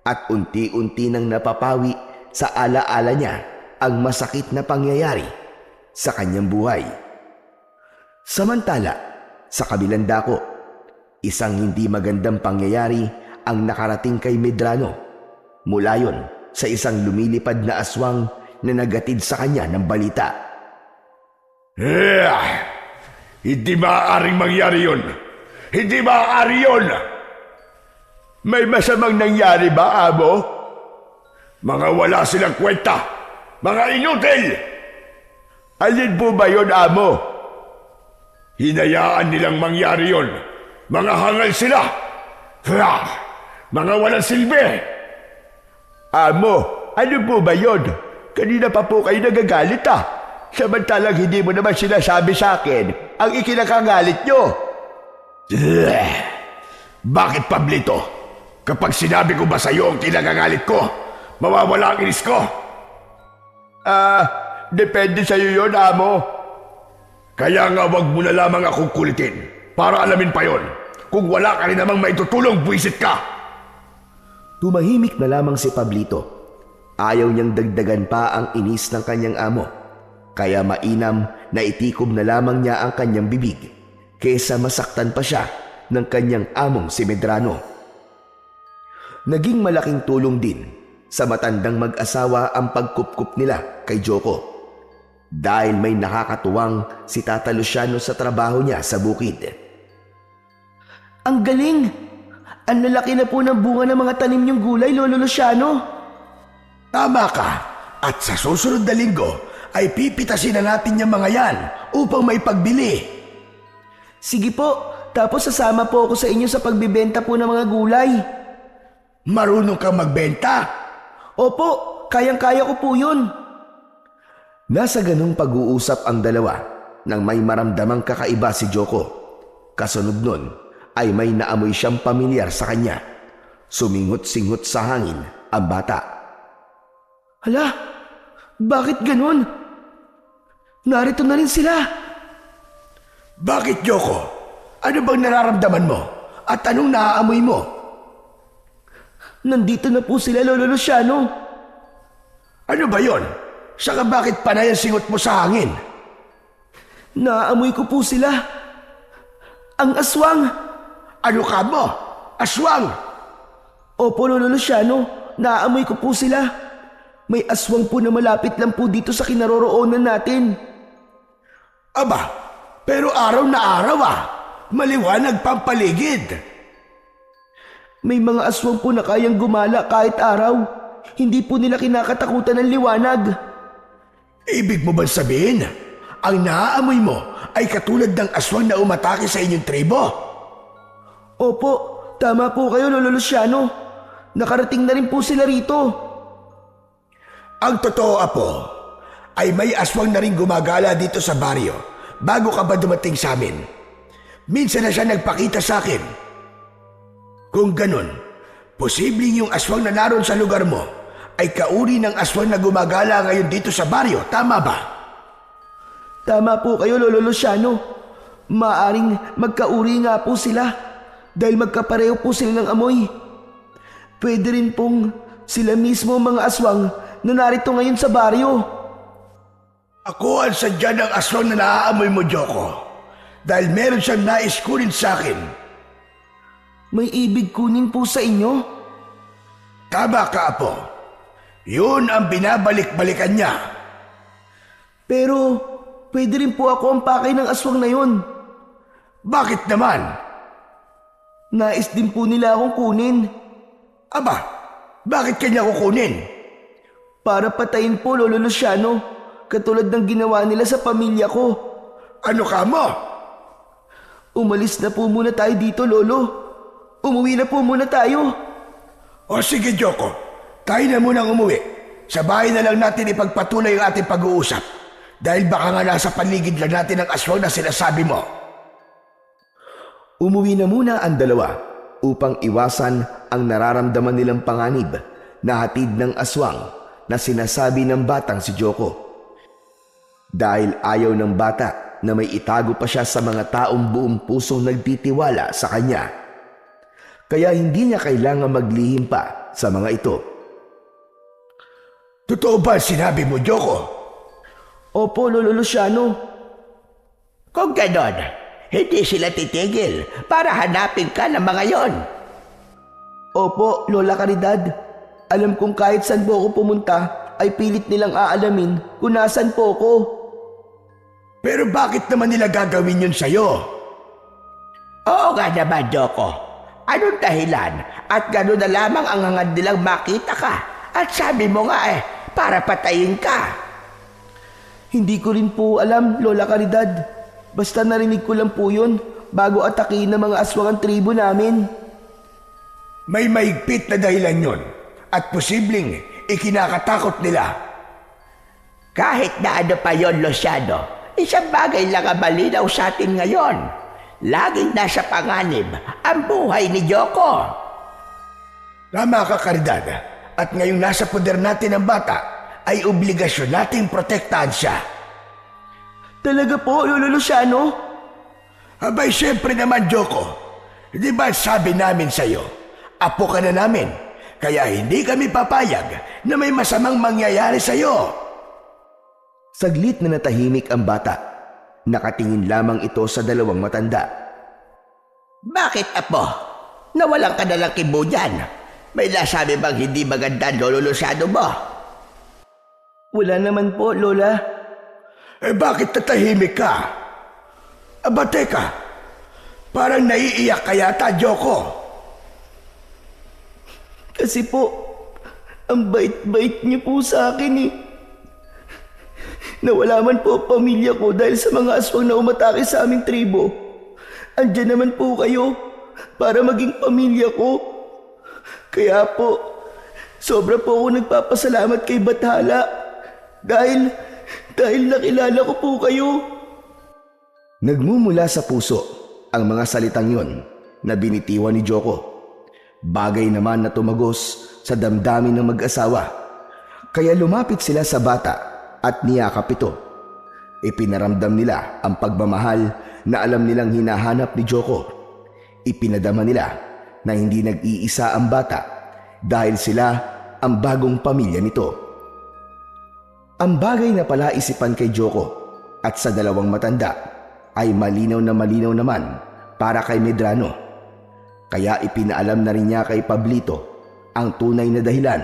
At unti-unti nang napapawi sa alaala niya ang masakit na pangyayari sa kanyang buhay. Samantala, sa kabilang dako, isang hindi magandang pangyayari ang nakarating kay Medrano. Mula yon sa isang lumilipad na aswang na nagatid sa kanya ng balita. Hindi maaaring mangyari yun. Hindi maaari yun. May masamang nangyari ba, Amo? Mga wala silang kwenta. Mga inutil. Alin po ba yun, Amo? Hinayaan nilang mangyari yun. Mga hangal sila. Mga walang silbi. Amo, ano po ba yun? Kanina pa po kayo nagagalit Samantalang hindi mo naman sinasabi sa akin ang ikinakagalit nyo. Bakit, Pablito? Kapag sinabi ko ba sa'yo ang kinakagalit ko, mawawala ang inis ko? Depende sa'yo yun, Amo. Kaya nga wag mo na lamang akong kulitin para alamin pa yon. Kung wala ka rin namang maitutulong, buwisit ka. Tumahimik na lamang si Pablito. Ayaw niyang dagdagan pa ang inis ng kanyang amo. Kaya mainam na itikom na lamang niya ang kanyang bibig kaysa masaktan pa siya ng kanyang among si Medrano. Naging malaking tulong din sa matandang mag-asawa ang pagkupkup nila kay Joko. Dahil may nakakatuwang si Tata Luciano sa trabaho niya sa bukid. Ang galing! Ang lalaki na po ng bunga ng mga tanim niyong gulay, Lolo Luciano. Tama ka. At sa susunod na linggo ay pipitasin na natin yung mga yan upang may pagbili. Sige po, tapos sasama po ako sa inyo sa pagbibenta po ng mga gulay. Marunong kang magbenta? Opo, kayang-kaya ko po yun. Nasa ganung pag-uusap ang dalawa nang may maramdamang kakaiba si Joko. Kasunod nun ay may naamoy siyang pamilyar sa kanya. Sumingot-singot sa hangin ang bata. Hala, bakit ganun? Narito na rin sila. Bakit, Joko? Ano bang nararamdaman mo? At anong naaamoy mo? Nandito na po sila, Lolo Luciano. Ano ba yon? Saka bakit panay ang singot mo sa hangin? Naamoy ko po sila. Ang aswang. Ano ka mo? Aswang! Opo, Lolo Luciano, naamoy ko po sila. May aswang po na malapit lang po dito sa kinaroroonan natin. Aba, pero araw na araw Maliwanag pang paligid. May mga aswang po na kayang gumala kahit araw. Hindi po nila kinakatakutan ng liwanag. Ibig mo bang sabihin, ang naaamoy mo ay katulad ng aswang na umatake sa inyong tribo? Opo, tama po kayo, Lolo Luciano. Nakarating na rin po sila rito. Ang totoo, Apo, ay may aswang na rin gumagala dito sa baryo bago ka ba dumating sa amin. Minsan na siya nagpakita sa akin. Kung ganun, posibleng yung aswang na naroon sa lugar mo ay kauri ng aswang na gumagala ngayon dito sa baryo, tama ba? Tama po kayo, Lolo Luciano. Maaring magkauri nga po sila dahil magkapareho po sila ng amoy. Pwede rin pong sila mismo mga aswang na narito ngayon sa baryo. Ako ang sadya ng aswang na naaamoy mo, Joko. Dahil meron siyang nais kunin sa akin. May ibig kunin po sa inyo? Tama ka, Apo. Yun ang binabalik-balikan niya. Pero pwede rin po ako ang pakay ng aswang na yun. Bakit naman? Nais din po nila akong kunin. Aba, bakit kanya kukunin? Para patayin po, Lolo Luciano, katulad ng ginawa nila sa pamilya ko. Ano ka mo? Umalis na po muna tayo dito, Lolo. Umuwi na po muna tayo. O sige, Joko. Tayo na munang umuwi. Sa bahay na lang natin ipagpatuloy ang ating pag-uusap. Dahil baka nga nasa paligid lang natin ang aswang na sinasabi mo. Umuwi na muna ang dalawa upang iwasan ang nararamdaman nilang panganib na hatid ng aswang na sinasabi ng batang si Joko. Dahil ayaw ng bata na may itago pa siya sa mga taong buong pusong nagtitiwala sa kanya. Kaya hindi niya kailangan maglihim pa sa mga ito. Totoo ba sinabi mo, Joko? Opo, Lolo Luciano. Kung ganon, hindi sila titigil para hanapin ka ng mga yon. Opo, Lola Caridad. Alam kong kahit saan po ako pumunta, ay pilit nilang aalamin kung nasan po ako. Pero bakit naman nila gagawin yun sa'yo? Oo nga naman, Joko. Anong dahilan? At gano'n na lamang ang hangad nilang makita ka. At sabi mo nga para patayin ka. Hindi ko rin po alam, Lola Caridad. Basta narinig ko lang po yun bago atakihin ng mga aswang ang tribo namin. May mahigpit na dahilan yun. At posibleng ikinakatakot nila. Kahit na ano pa yon, Luciano, isang bagay lang ang malinaw sa atin ngayon. Laging nasa panganib ang buhay ni Joko. Tama ka, Caridad. At ngayong nasa poder natin ang bata, ay obligasyon nating protektahan siya. Talaga po, Lolo Luciano? Abay, syempre naman, Joko. Di ba sabi namin sa'yo, apo ka na namin, kaya hindi kami papayag na may masamang mangyayari sa'yo. Saglit na natahimik ang bata. Nakatingin lamang ito sa dalawang matanda. Bakit, Apo? Nawalan ka na lang kibo dyan. May nasabi bang hindi maganda ang Lolo Luciano mo? Wala naman po, Lola. Bakit tatahimik ka? Aba teka, parang naiiyak ka yata, Joko. Kasi po, ang bait-bait niyo po sa akin eh. Nawala man po ang pamilya ko dahil sa mga aswang na umatake sa aming tribo. Andiyan naman po kayo para maging pamilya ko. Kaya po, sobra po ako nagpapasalamat kay Bathala dahil nakilala ko po kayo. Nagmumula sa puso ang mga salitang yon na binitiwan ni Joko. Bagay naman na tumagos sa damdamin ng mag-asawa. Kaya lumapit sila sa bata at niyakap ito. Ipinaramdam nila ang pagmamahal na alam nilang hinahanap ni Joko. Ipinadama nila na hindi nag-iisa ang bata dahil sila ang bagong pamilya nito. Ang bagay na palaisipan kay Joko at sa dalawang matanda ay malinaw naman para kay Medrano. Kaya ipinaalam na rin niya kay Pablito ang tunay na dahilan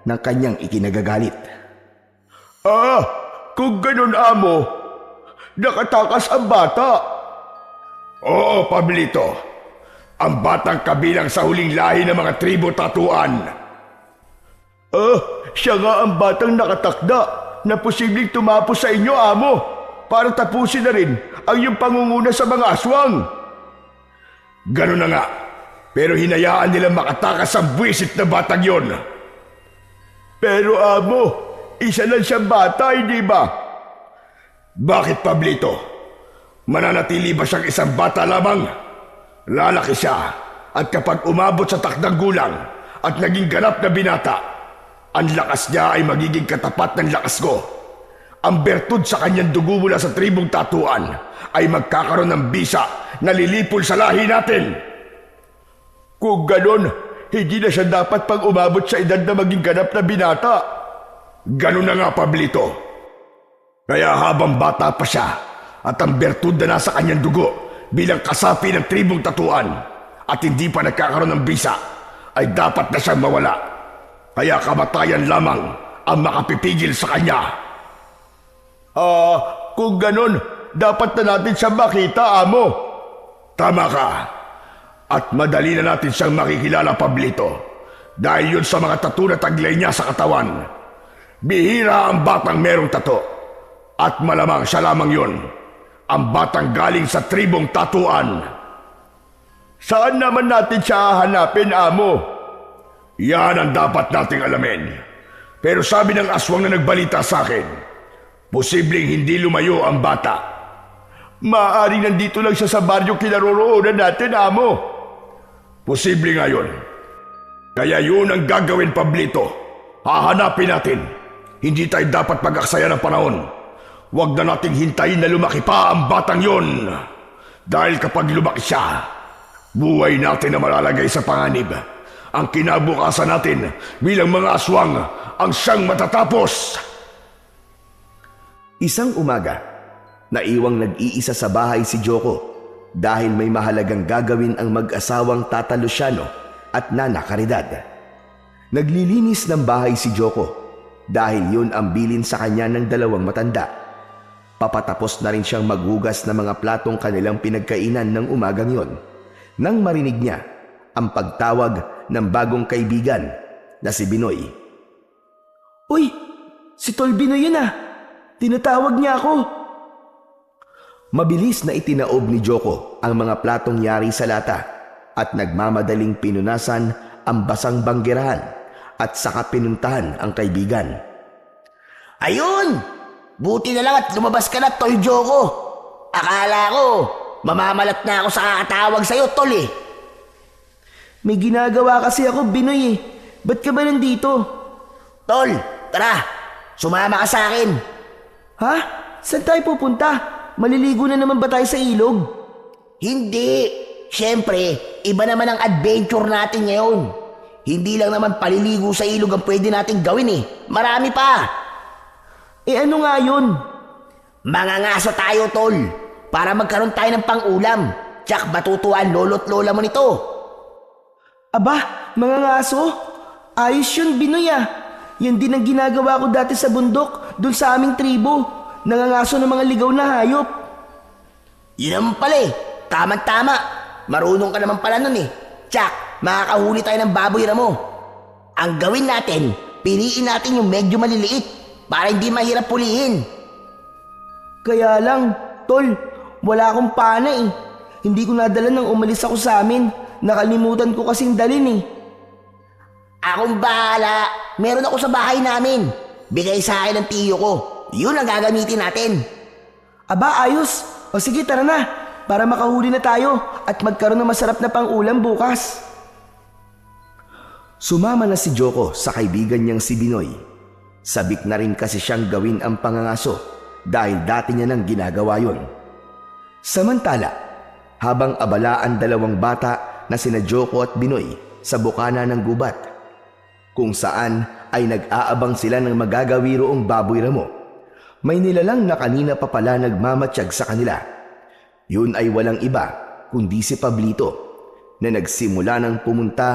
ng kanyang ikinagagalit. Kung ganun, amo, nakatakas ang bata. Oo, Pablito. Ang batang kabilang sa huling lahi ng mga tribo tatuan. Siya nga ang batang nakatakda na posibleng tumapos sa inyo, amo, para tapusin na rin ang iyong pangunguna sa mga aswang. Ganun na nga, pero hinayaan nilang makatakas ang buwisit na batang yon. Pero amo, isa lang siyang bata, hindi ba? Bakit, Pablito? Mananatili ba siyang isang bata lamang? Lalaki siya, at kapag umabot sa takdang gulang at naging ganap na binata, ang lakas niya ay magiging katapat ng lakas ko. Ang bertud sa kanyang dugo mula sa tribong tatuan ay magkakaroon ng bisa na lilipol sa lahi natin. Kung ganon, hindi na siya dapat pang umabot sa edad na maging ganap na binata. Ganon na nga, Pablito. Kaya habang bata pa siya at ang bertud na nasa kanyang dugo bilang kasapi ng tribong tatuan at hindi pa nagkakaroon ng bisa, ay dapat na siyang mawala. Kaya kamatayan lamang ang makapipigil sa kanya. Kung ganon, dapat na natin siyang makita, amo. Tama ka. At madali na natin siyang makikilala, Pablito, dahil yun sa mga tattoo na taglay niya sa katawan. Bihira ang batang merong tato. At malamang siya lamang yun, ang batang galing sa tribong tatuan. Saan naman natin siya hahanapin, amo? Yan ang dapat nating alamin. Pero sabi ng aswang na nagbalita sa akin, posibleng hindi lumayo ang bata. Maaaring nandito lang siya sa baryo kinaroroonan natin, amo. Posible nga yun. Kaya yun ang gagawin, Pablito. Hahanapin natin. Hindi tayo dapat pag-aksaya ng panahon. Huwag na nating hintayin na lumaki pa ang batang yun. Dahil kapag lumaki siya, buhay natin na malalagay sa panganib. Ang kinabukasan natin bilang mga aswang ang siyang matatapos. Isang umaga, naiwang nag-iisa sa bahay si Joko dahil may mahalagang gagawin ang mag-asawang Tata Luciano at Nana Caridad. Naglilinis ng bahay si Joko dahil yun ang bilin sa kanya ng dalawang matanda. Papatapos na rin siyang maghugas ng mga platong kanilang pinagkainan ng umagang yon nang marinig niya ang pagtawag ng bagong kaibigan na si Binoy. Uy, si Tol Binoy yun ah. Tinatawag niya ako. Mabilis na itinaob ni Joko ang mga platong yari sa lata at nagmamadaling pinunasan ang basang banggerahan at saka pinuntahan ang kaibigan. Ayun! Buti na lang at lumabas ka na, Tol Joko. Akala ko, mamamalat na ako sa kakatawag sa'yo, Tol eh. May ginagawa kasi ako, Binoy eh. Ba't ka ba nandito? Tol, tara, sumama ka sa akin. Ha? Saan tayo pupunta? Maliligo na naman ba tayo sa ilog? Hindi. Siyempre, iba naman ang adventure natin ngayon. Hindi lang naman paliligo sa ilog ang pwede natin gawin eh. Marami pa. Ano nga yun? Mangangasa tayo, Tol. Para magkaroon tayo ng pang-ulam. Tsak matutuwa ang lolo't lola mo nito. Aba, mga ngaso? Ayos yun, Binoy ah. Yan din ang ginagawa ko dati sa bundok, dun sa aming tribo. Nangangaso ng mga ligaw na hayop. Yun naman pala eh. Tama-tama. Marunong ka naman pala nun eh. Tsak, makakahuli tayo ng baboy Ramo. Ang gawin natin, piliin natin yung medyo maliliit para hindi mahirap pulihin. Kaya lang, tol, wala akong pana eh. Hindi ko nadala nang umalis ako sa amin. Nakalimutan ko kasing dalin eh. Akong bahala. Meron ako sa bahay namin. Bigay sa akin ng tiyo ko. Yun ang gagamitin natin. Aba, ayos. O sige, tara na. Para makahuli na tayo at magkaroon ng masarap na pang-ulam bukas. Sumama na si Joko sa kaibigan niyang si Binoy. Sabik na rin kasi siyang gawin ang pangangaso dahil dati niya nang ginagawa yun. Samantala, habang abala ang dalawang bata na sina Joko at Binoy sa bukana ng gubat, kung saan ay nag-aabang sila ng magagawiroong baboy Ramo, may nilalang na kanina pa pala nagmamatsyag sa kanila. Yun ay walang iba kundi si Pablito na nagsimula ng pumunta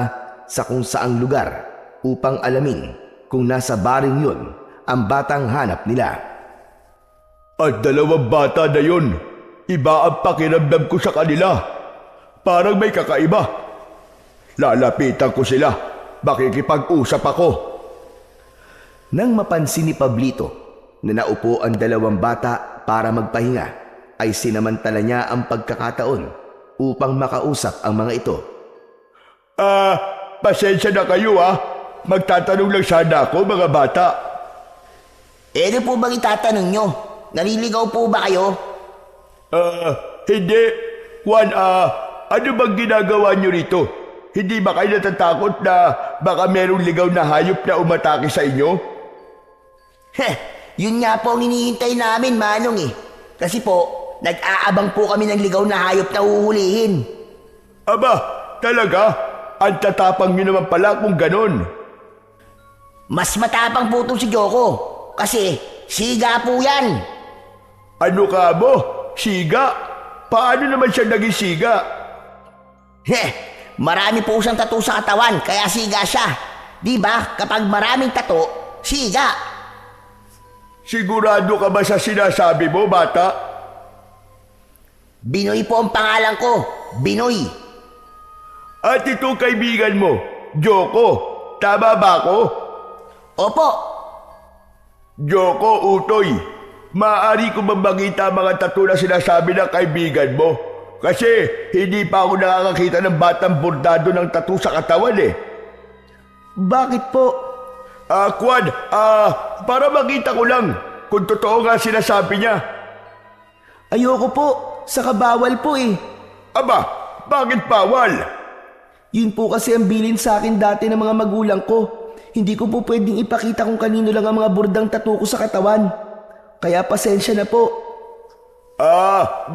sa kung saang lugar upang alamin kung nasa baring yun ang batang hanap nila. At dalawang bata na yun, iba ang pakiramdam ko sa kanila. Parang may kakaiba. Lalapitan ko sila, makikipag-usap ako. Nang mapansin ni Pablito na naupo ang dalawang bata para magpahinga, ay sinamantala niya ang pagkakataon upang makausap ang mga ito. Pasensya na kayo Magtatanong lang sana ako, mga bata. Ano po bang itatanong nyo? Naliligaw po ba kayo? Hindi. Juan, ano bang ginagawa nyo rito? Hindi ba kayo natatakot na baka merong ligaw na hayop na umatake sa inyo? Yun nga po ang hinihintay namin, Manong eh. Kasi po, nag-aabang po kami ng ligaw na hayop na uhulihin. Aba, talaga? Ang tatapang nyo naman pala kung ganon. Mas matapang po itong si Joko. Kasi siga po yan. Ano ka mo? Siga? Paano naman siya naging siga? Marami po siyang tattoo sa katawan, kaya siga siya. Di ba? Kapag maraming tattoo, siga. Sigurado ka ba sa sinasabi mo, bata? Binoy po ang pangalan ko. Binoy. At itong kaibigan mo, Joko, tama ba ako? Opo. Joko, Utoy, maaari ko bang makita mga tattoo na sinasabi ng kaibigan mo? Kasi hindi pa ako nakakakita ng batang bordado ng tattoo sa katawan eh. Bakit po? Kwan, para makita ko lang kung totoo nga sinasabi niya. Ayoko po. Saka bawal po eh. Aba, bakit bawal? Yun po kasi ang bilin sa akin dati ng mga magulang ko. Hindi ko po pwedeng ipakita kung kanino lang ang mga burdang tattoo ko sa katawan. Kaya pasensya na po.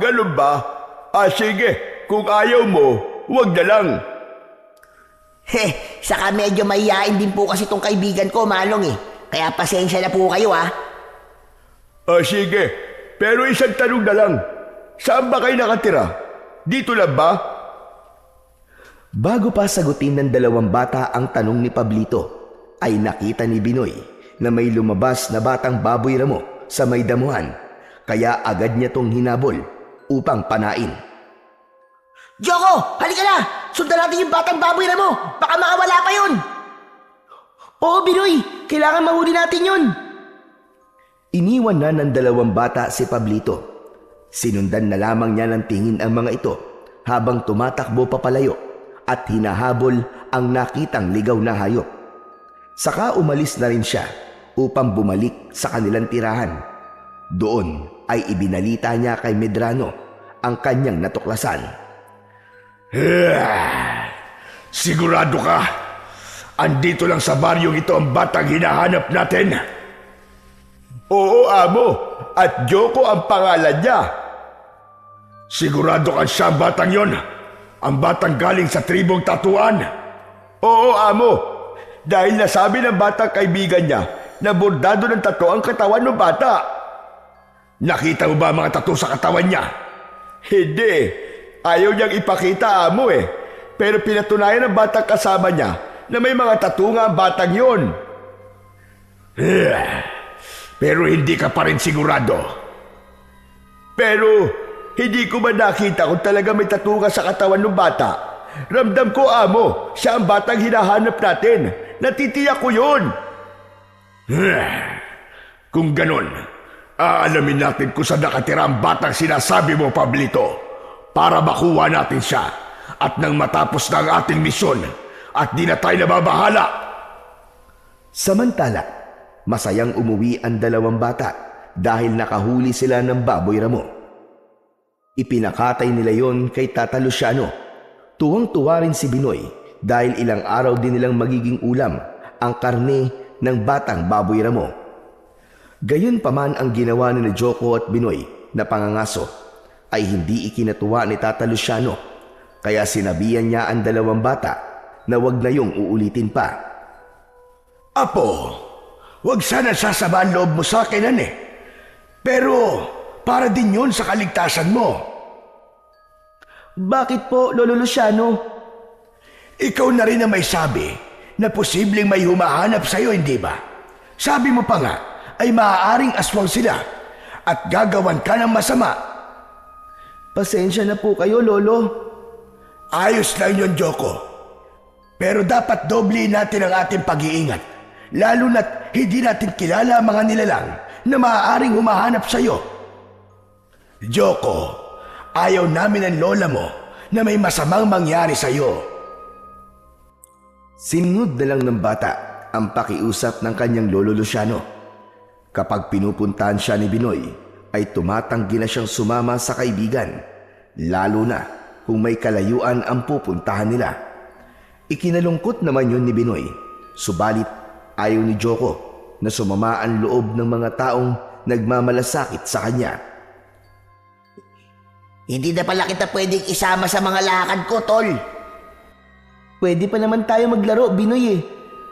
Ganun ba? Sige, kung ayaw mo, huwag na lang. Saka medyo mahihain din po kasi tong kaibigan ko, Manong eh. Kaya pasensya na po kayo Sige, pero isang tanong na lang. Saan ba kayo nakatira? Dito lang ba? Bago pa sagutin ng dalawang bata ang tanong ni Pablito, ay nakita ni Binoy na may lumabas na batang baboy Ramo sa may damuhan, kaya agad niya tong hinabol upang panain. Joko, halika na! Sundan natin yung batang baboy Ramo! Baka makawala pa yun! Oo, Binoy! Kailangan mahuli natin yun! Iniwan na ng dalawang bata si Pablito. Sinundan na lamang niya ng tingin ang mga ito habang tumatakbo papalayo at hinahabol ang nakitang ligaw na hayop. Saka umalis na rin siya upang bumalik sa kanilang tirahan. Doon ay ibinalita niya kay Medrano ang kanyang natuklasan. Sigurado ka? Andito lang sa baryong ito ang batang hinahanap natin? Oo, amo. At Joko ang pangalan niya. Sigurado ka siya ang batang yon? Ang batang galing sa tribong tatuan? Oo, amo. Dahil nasabi ng batang kaibigan niya na bordado ng tato ang katawan ng bata. Nakita mo ba ang mga tato sa katawan niya? Hindi. Ayaw niyang ipakita, amo eh. Pero pinatunayan ng batang kasama niya na may mga tattoo nga ang batang yon. Pero hindi ka pa rin sigurado. Pero hindi ko ba nakita kung talaga may tattoo ka sa katawan ng bata? Ramdam ko, amo, siya ang batang hinahanap natin. Natitiyak ko yun. Kung ganon, aalamin natin kung saan nakatira ang batang sinasabi mo, Pablito, para makuha natin siya at nang matapos na ang ating misyon at di na tayo nababahala. Samantala, masayang umuwi ang dalawang bata dahil nakahuli sila ng baboy ramo. Ipinakatay nila yon kay Tata Luciano. Tuwang-tuwa rin si Binoy dahil ilang araw din nilang magiging ulam ang karne ng batang baboy ramo. Gayunpaman ang ginawa ni Joko at Binoy na pangangaso ay hindi ikinatuwa ni Tata Luciano, kaya sinabihan niya ang dalawang bata na wag na yung uulitin pa. Apo, wag sana sasaba ang loob mo sa akin, Pero para din yun sa kaligtasan mo. Bakit po, Lolo Luciano? Ikaw na rin ang may sabi na posibleng may humahanap sa'yo, hindi ba? Sabi mo pa nga ay maaaring aswang sila at gagawan ka ng masama. Pasensya na po kayo, Lolo. Ayos lang yun, Joko. Pero dapat doblein natin ang ating pag-iingat, lalo na't hindi natin kilala ang mga nilalang na maaaring humahanap sa'yo. Joko, ayaw namin ang lola mo na may masamang mangyari sa'yo. Sinunod na lang ng bata ang pakiusap ng kanyang lolo Luciano. Kapag pinupuntahan siya ni Binoy, ay tumatanggi na siyang sumama sa kaibigan, lalo na kung may kalayuan ang pupuntahan nila. Ikinalungkot naman yun ni Binoy, subalit ayaw ni Joko na sumama ang loob ng mga taong nagmamalasakit sa kanya. Hindi na pala kita pwedeng isama sa mga lakad ko, Tol. Pwede pa naman tayo maglaro, Binoy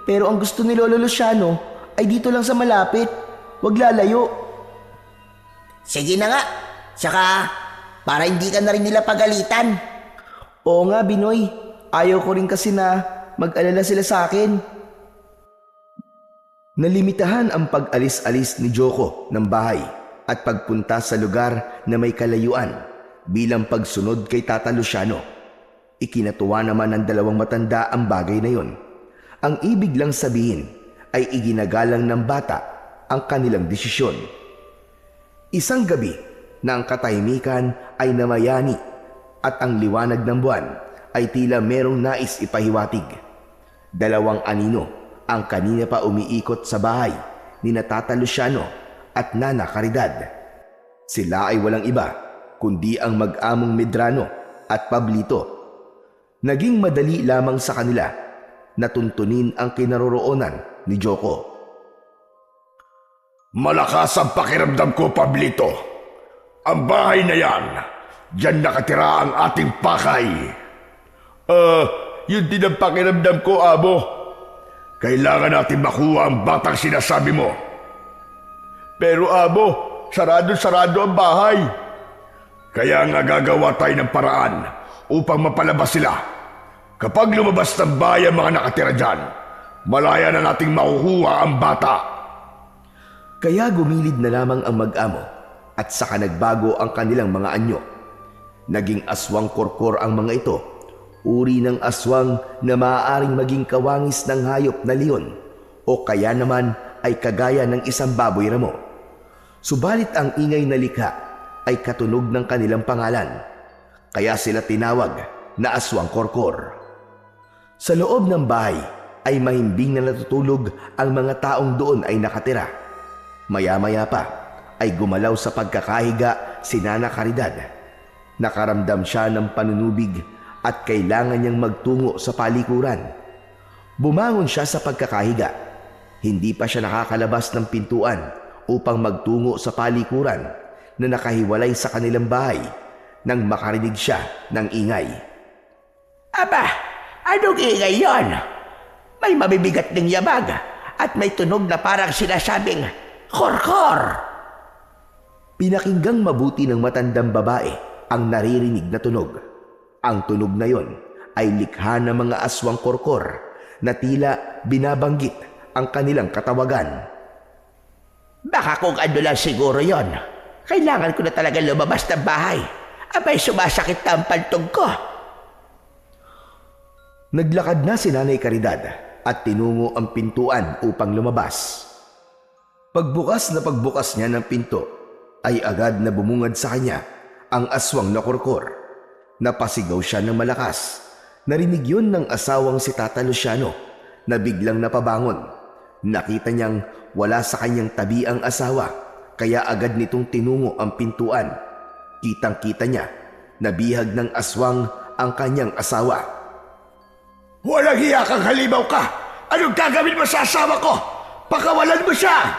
Pero ang gusto ni Lolo Luciano ay dito lang sa malapit. Huwag lalayo. Sige na nga. Tsaka, para hindi ka na rin nila pagalitan. Oo nga, Binoy. Ayaw ko rin kasi na mag-alala sila sa akin. Nalimitahan ang pag-alis-alis ni Joko ng bahay at pagpunta sa lugar na may kalayuan bilang pagsunod kay Tata Luciano. Ikinatuwa naman ng dalawang matanda ang bagay na yon. Ang ibig lang sabihin ay iginagalang ng bata ang kanilang desisyon. Isang gabi na ang katahimikan ay namayani at ang liwanag ng buwan ay tila merong nais ipahiwatig. Dalawang anino ang kanina pa umiikot sa bahay ni Tata Luciano at Nana Caridad. Sila ay walang iba kundi ang mag-among Medrano at Pablito. Naging madali lamang sa kanila na tuntunin ang kinaroroonan ni Joko. Malakas ang pakiramdam ko, Pablito. Ang bahay na yan, diyan nakatira ang ating pakay. Yun din ang pakiramdam ko, Amo. Kailangan natin makuha ang batang sinasabi mo. Pero, Amo, sarado-sarado ang bahay. Kaya nga gagawa tayo ng paraan upang mapalabas sila. Kapag lumabas ng bahay ang mga nakatira dyan, malaya na nating makukuha ang bata. Kaya gumilid na lamang ang mag-amo at saka nagbago ang kanilang mga anyo. Naging aswang korkor ang mga ito, uri ng aswang na maaaring maging kawangis ng hayop na leon o kaya naman ay kagaya ng isang baboy ramo. Subalit ang ingay na likha ay katunog ng kanilang pangalan, kaya sila tinawag na aswang korkor. Sa loob ng bahay ay mahimbing na natutulog ang mga taong doon ay nakatira. Maya-maya pa ay gumalaw sa pagkakahiga si Nana Caridad. Nakaramdam siya ng panunubig at kailangan niyang magtungo sa palikuran. Bumangon siya sa pagkakahiga. Hindi pa siya nakakalabas ng pintuan upang magtungo sa palikuran na nakahiwalay sa kanilang bahay nang makarinig siya ng ingay. Aba, anong ingay yon? May mabibigat ding yabag at may tunog na parang sinasabing, "Korkor!" Pinakinggang mabuti ng matandang babae ang naririnig na tunog. Ang tunog na yon ay likha ng mga aswang korkor na tila binabanggit ang kanilang katawagan. Baka kung ano lang siguro yon. Kailangan ko na talaga lumabas ng bahay. Abay, sumasakit na ang pantog ko. Naglakad na si Nanay Caridad at tinungo ang pintuan upang lumabas. Pagbukas niya ng pinto, ay agad na bumungad sa kanya ang aswang na kurkur. Napasigaw siya ng malakas. Narinig yun ng asawang si Tata Luciano na biglang napabangon. Nakita niyang wala sa kanyang tabi ang asawa, kaya agad nitong tinungo ang pintuan. Kitang-kita niya na bihag ng aswang ang kanyang asawa. Walang hiya kang halimaw ka! Anong gagawin mo sa asawa ko? Pakawalan mo siya!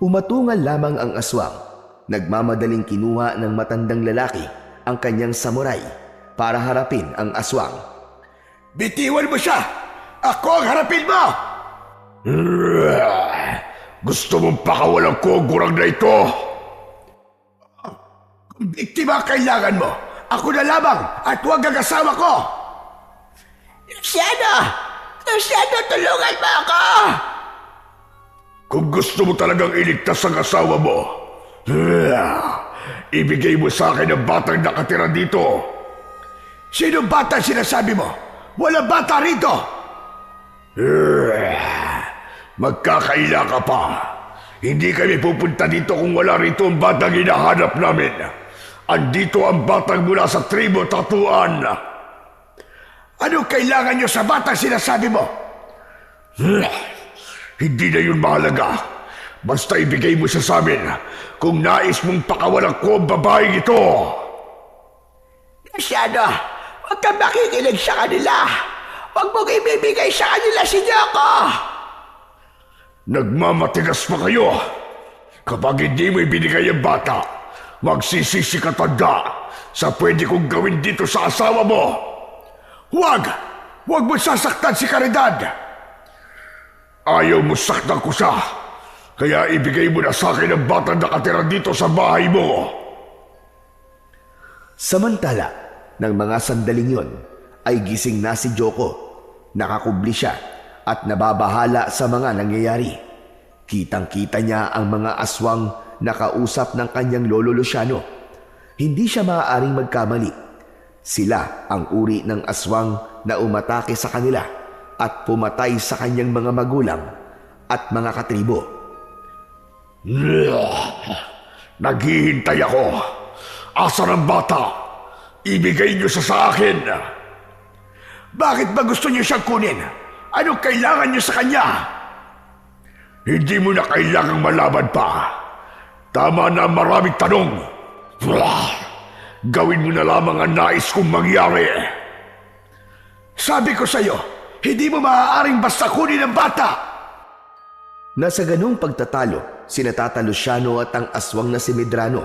Umatungal lamang ang aswang. Nagmamadaling kinuha ng matandang lalaki ang kanyang samurai para harapin ang aswang. Bitiwan mo siya! Ako ang harapin mo! Gusto mong pakawalan ko ang gurang na ito? Kung biktima ang kailangan mo, ako na lamang at huwag ang asawa ko! Luciano! Luciano, tulungan mo ako! Kung gusto mo talagang iligtas ang asawa mo, ibigay mo sa akin ang batang nakatira dito. Sino bata sinasabi mo? Walang bata rito! Magkakaila ka pa. Hindi kami pupunta dito kung wala rito ang batang hinahanap namin. Andito ang batang mula sa tribo Tatuan. Anong kailangan nyo sa batang sinasabi mo? Hindi na yun mahalaga. Basta ibigay mo siya sa amin kung nais mong pakawalan ko ang babaeng ito. Luciano, huwag kang makikinig sa kanila. Huwag mong ibibigay sa kanila si Yoko. Nagmamatigas pa kayo. Kapag hindi mo ibinigay ang bata, magsisisi ka tanda sa pwede kong gawin dito sa asawa mo. Huwag! Huwag mo sasaktan si Caridad! Ayaw mo saktan ko siya, kaya ibigay mo na sa akin ang batang nakatira dito sa bahay mo. Samantala, ng mga sandaling yon, ay gising na si Joko. Nakakubli siya at nababahala sa mga nangyayari. Kitang-kita niya ang mga aswang na kausap ng kanyang lolo Luciano. Hindi siya maaaring magkamali. Sila ang uri ng aswang na umatake sa kanila at pumatay sa kanyang mga magulang at mga katribo. Naghihintay ako. Asan ang bata? Ibigay niyo siya sa akin. Bakit ba gusto niyo siyang kunin? Anong kailangan niyo sa kanya? Hindi mo na kailangang malaban pa. Tama na maraming tanong. Gawin mo na lamang ang nais kong mangyari. Sabi ko sa'yo, hindi mo maaaring basta kunin ang bata. Nasa ganung pagtatalo, sina Tata Luciano at ang aswang na si Medrano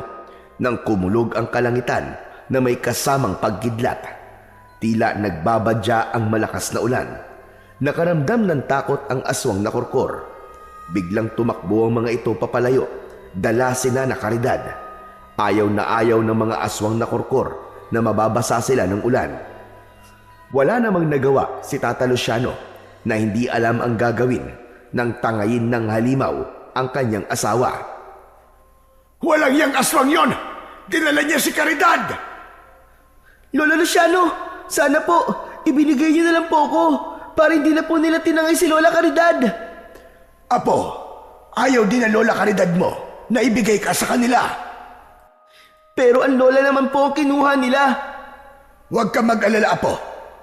nang kumulog ang kalangitan na may kasamang paggidlat. Tila nagbabadya ang malakas na ulan. Nakaramdam ng takot ang aswang na kurkur. Biglang tumakbo ang mga ito papalayo. Dala si Nana Caridad. Ayaw ng mga aswang na kurkur na mababasa sila ng ulan. Wala namang nagawa si Tata Luciano na hindi alam ang gagawin nang tangayin ng halimaw ang kanyang asawa. Walang yang aswang yon! Dinala niya si Caridad! Lola Luciano, sana po, ibinigay niyo na lang po ako para hindi na po nila tinangay si Lola Caridad. Apo, ayaw din ang Lola Caridad mo na ibigay ka sa kanila. Pero ang lola naman po ang kinuha nila. Huwag kang mag-alala, Apo.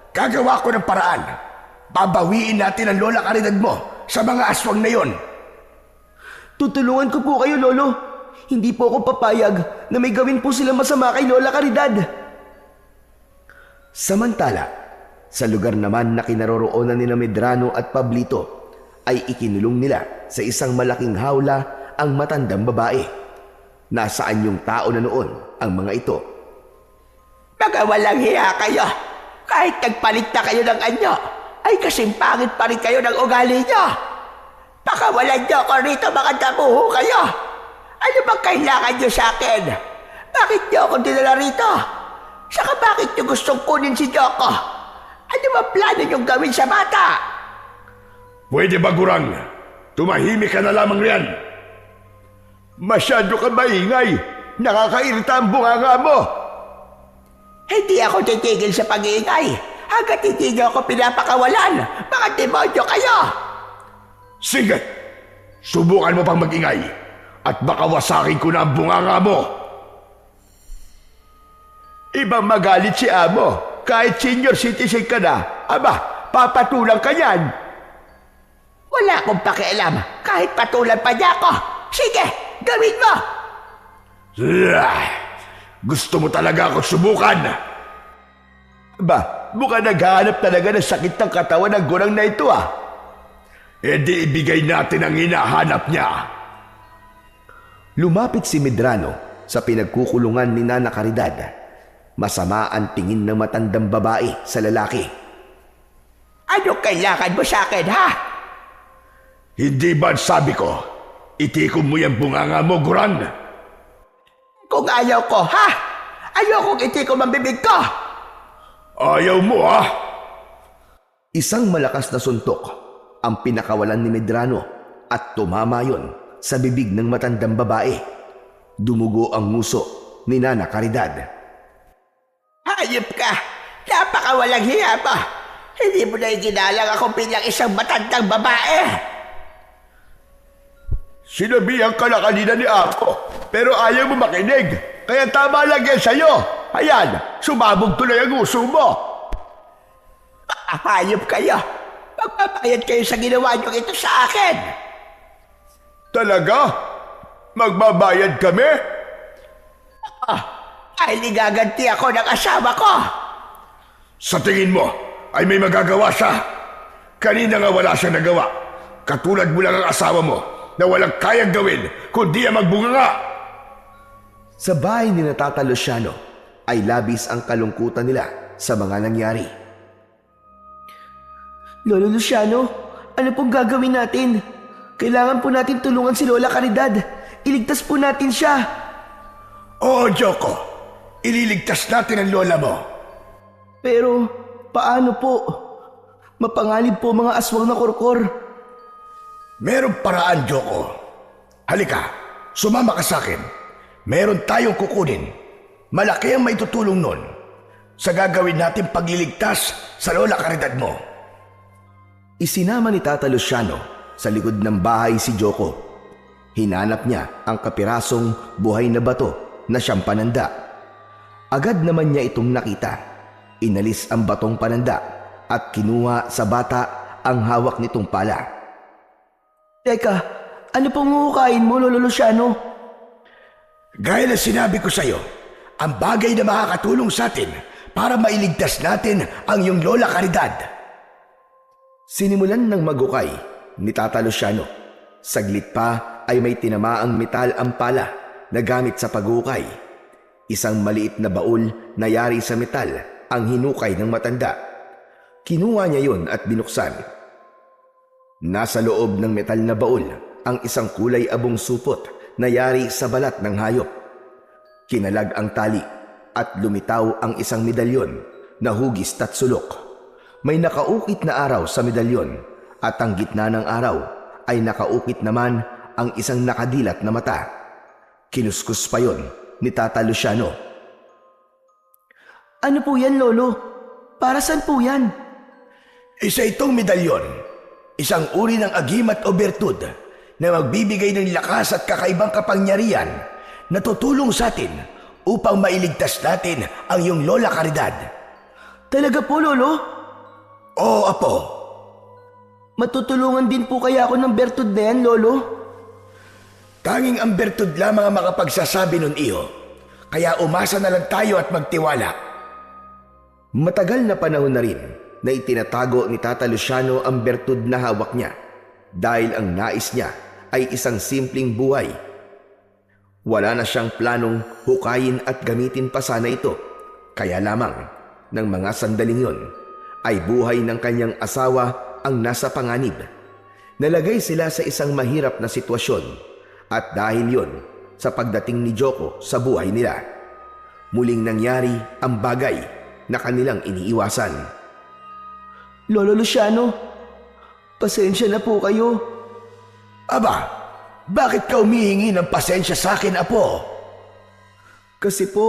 Gagawa ko ng paraan. Babawiin natin ang Lola Caridad mo sa mga aswang na yon. Tutulungan ko po kayo, Lolo. Hindi po ako papayag na may gawin po sila masama kay Lola Caridad. Samantala, sa lugar naman na kinaroroonan ni Medrano at Pablito, ay ikinulong nila sa isang malaking hawla ang matandang babae. Nasaan yung tao na noon ang mga ito? Mga walang hiya kayo. Kahit nagpalit na kayo ng anyo, ay kasing pangit pa rin kayo ng ugali nyo. Pakawalan nyo ako rito, mga damuho kayo. Ano bang kailangan nyo sa akin? Bakit nyo ako dinala rito? Saka bakit nyo gustong kunin si Joko? Ano ba plano niyong gawin sa bata? Pwede ba, Gurang? Tumahimik ka na lamang riyan. Masyado ka maingay. Nakakairita ang bunganga mo. Hindi ako titigil sa pag-iingay. Hanggat hindi niyo ako pinapakawalan. Mga demonyo kayo! Sige, subukan mo pang mag-ingay. At baka wasakin ko na ang bunganga mo. Ibang magalit si Amo. Kahit senior citizen ka na. Aba, papatulang ka yan. Wala akong pakialam. Kahit patulan pa niya ako. Sige, gawin mo! Gusto mo talaga ako subukan? Ba, mukhang naghahanap talaga ng sakit ng katawan ng Gurang na ito ah. E di ibigay natin ang hinahanap niya. Lumapit si Medrano sa pinagkukulungan ni Nana Caridad. Masama ang tingin ng matandang babae sa lalaki. Ano kailangan mo sa akin, ha? Hindi ba sabi ko, itikom mo yung bunganga mo, Gurang? Kung ayaw ko, ha? Ayokong itikom ang bibig ko! Ayaw mo, ha? Isang malakas na suntok ang pinakawalan ni Medrano at tumama yon sa bibig ng matandang babae. Dumugo ang nguso ni Nana Caridad. Hayop ka! Napakawalang hiya mo! Hindi mo na iginalang ako bilang isang matandang babae! Sinabihan ka na kanina ni Ako, pero ayaw mo makinig. Kaya tama lang yan sa'yo. Ayan, sumabog tuloy ang uso mo. Hayop kayo! Magbabayad kayo sa ginawa niyo ito sa akin! Talaga? Magbabayad kami? Ay ligaganti ako ng asawa ko! Sa tingin mo, ay may magagawa siya. Kanina nga wala siyang nagawa. Katulad mo lang ang asawa mo na walang kayang gawin kundi ang magbunganga. Sa bahay ni Tata Luciano ay labis ang kalungkutan nila sa mga nangyari. Lolo Luciano, ano pong gagawin natin? Kailangan po natin tulungan si Lola Caridad. Iligtas po natin siya. Oo, Joko. Ililigtas natin ang lola mo. Pero, paano po? Mapanganib po mga aswang na korkor. Merong paraan, Joko. Halika, sumama ka sa akin. Meron tayong kukunin. Malaki ang maitutulong nun sa gagawin natin pagliligtas sa Lola Caridad mo. Isinama ni Tata Luciano sa likod ng bahay si Joko. Hinanap niya ang kapirasong buhay na bato na siyang pananda. Agad naman niya itong nakita. Inalis ang batong pananda at kinuha sa bata ang hawak nitong pala. Teka, ano pong huhukain mo, Lolo Luciano? Gaya na sinabi ko sa'yo, ang bagay na makakatulong sa atin para mailigtas natin ang iyong Lola Caridad. Sinimulan ng magukay ni Tata Luciano. Saglit pa ay may tinamaang metal ang pala na gamit sa pagukay. Isang maliit na baul na yari sa metal ang hinukay ng matanda. Kinuha niya yun at binuksan. Nasa loob ng metal na baul ang isang kulay abong supot na yari sa balat ng hayop. Kinalag ang tali at lumitaw ang isang medalyon na hugis at sulok. May nakaukit na araw sa medalyon at ang gitna ng araw ay nakaukit naman ang isang nakadilat na mata. Kinuskus pa yon ni Tata Luciano. Ano po yan, Lolo? Para saan po yan? Isa itong medalyon, isang uri ng agimat o bertud na magbibigay ng lakas at kakaibang kapangyarihan na tutulong sa atin upang mailigtas natin ang iyong Lola Caridad. Talaga po, Lolo? Oo, Apo. Matutulungan din po kaya ako ng bertud na yan, Lolo? Tanging ang bertud lamang ang makapagsasabi nun, Iyo. Kaya umasa na lang tayo at magtiwala. Matagal na panahon na rin na itinatago ni Tata Luciano ang bertud na hawak niya dahil ang nais niya ay isang simpleng buhay. Wala na siyang planong hukayin at gamitin pa sana ito. Kaya lamang ng mga sandaling yon ay buhay ng kanyang asawa ang nasa panganib. Nalagay sila sa isang mahirap na sitwasyon at dahil yon sa pagdating ni Joko sa buhay nila, muling nangyari ang bagay na kanilang iniiwasan. Lolo Luciano, pasensya na po kayo. Aba, bakit ka humihingi ng pasensya sa akin, Apo? Kasi po,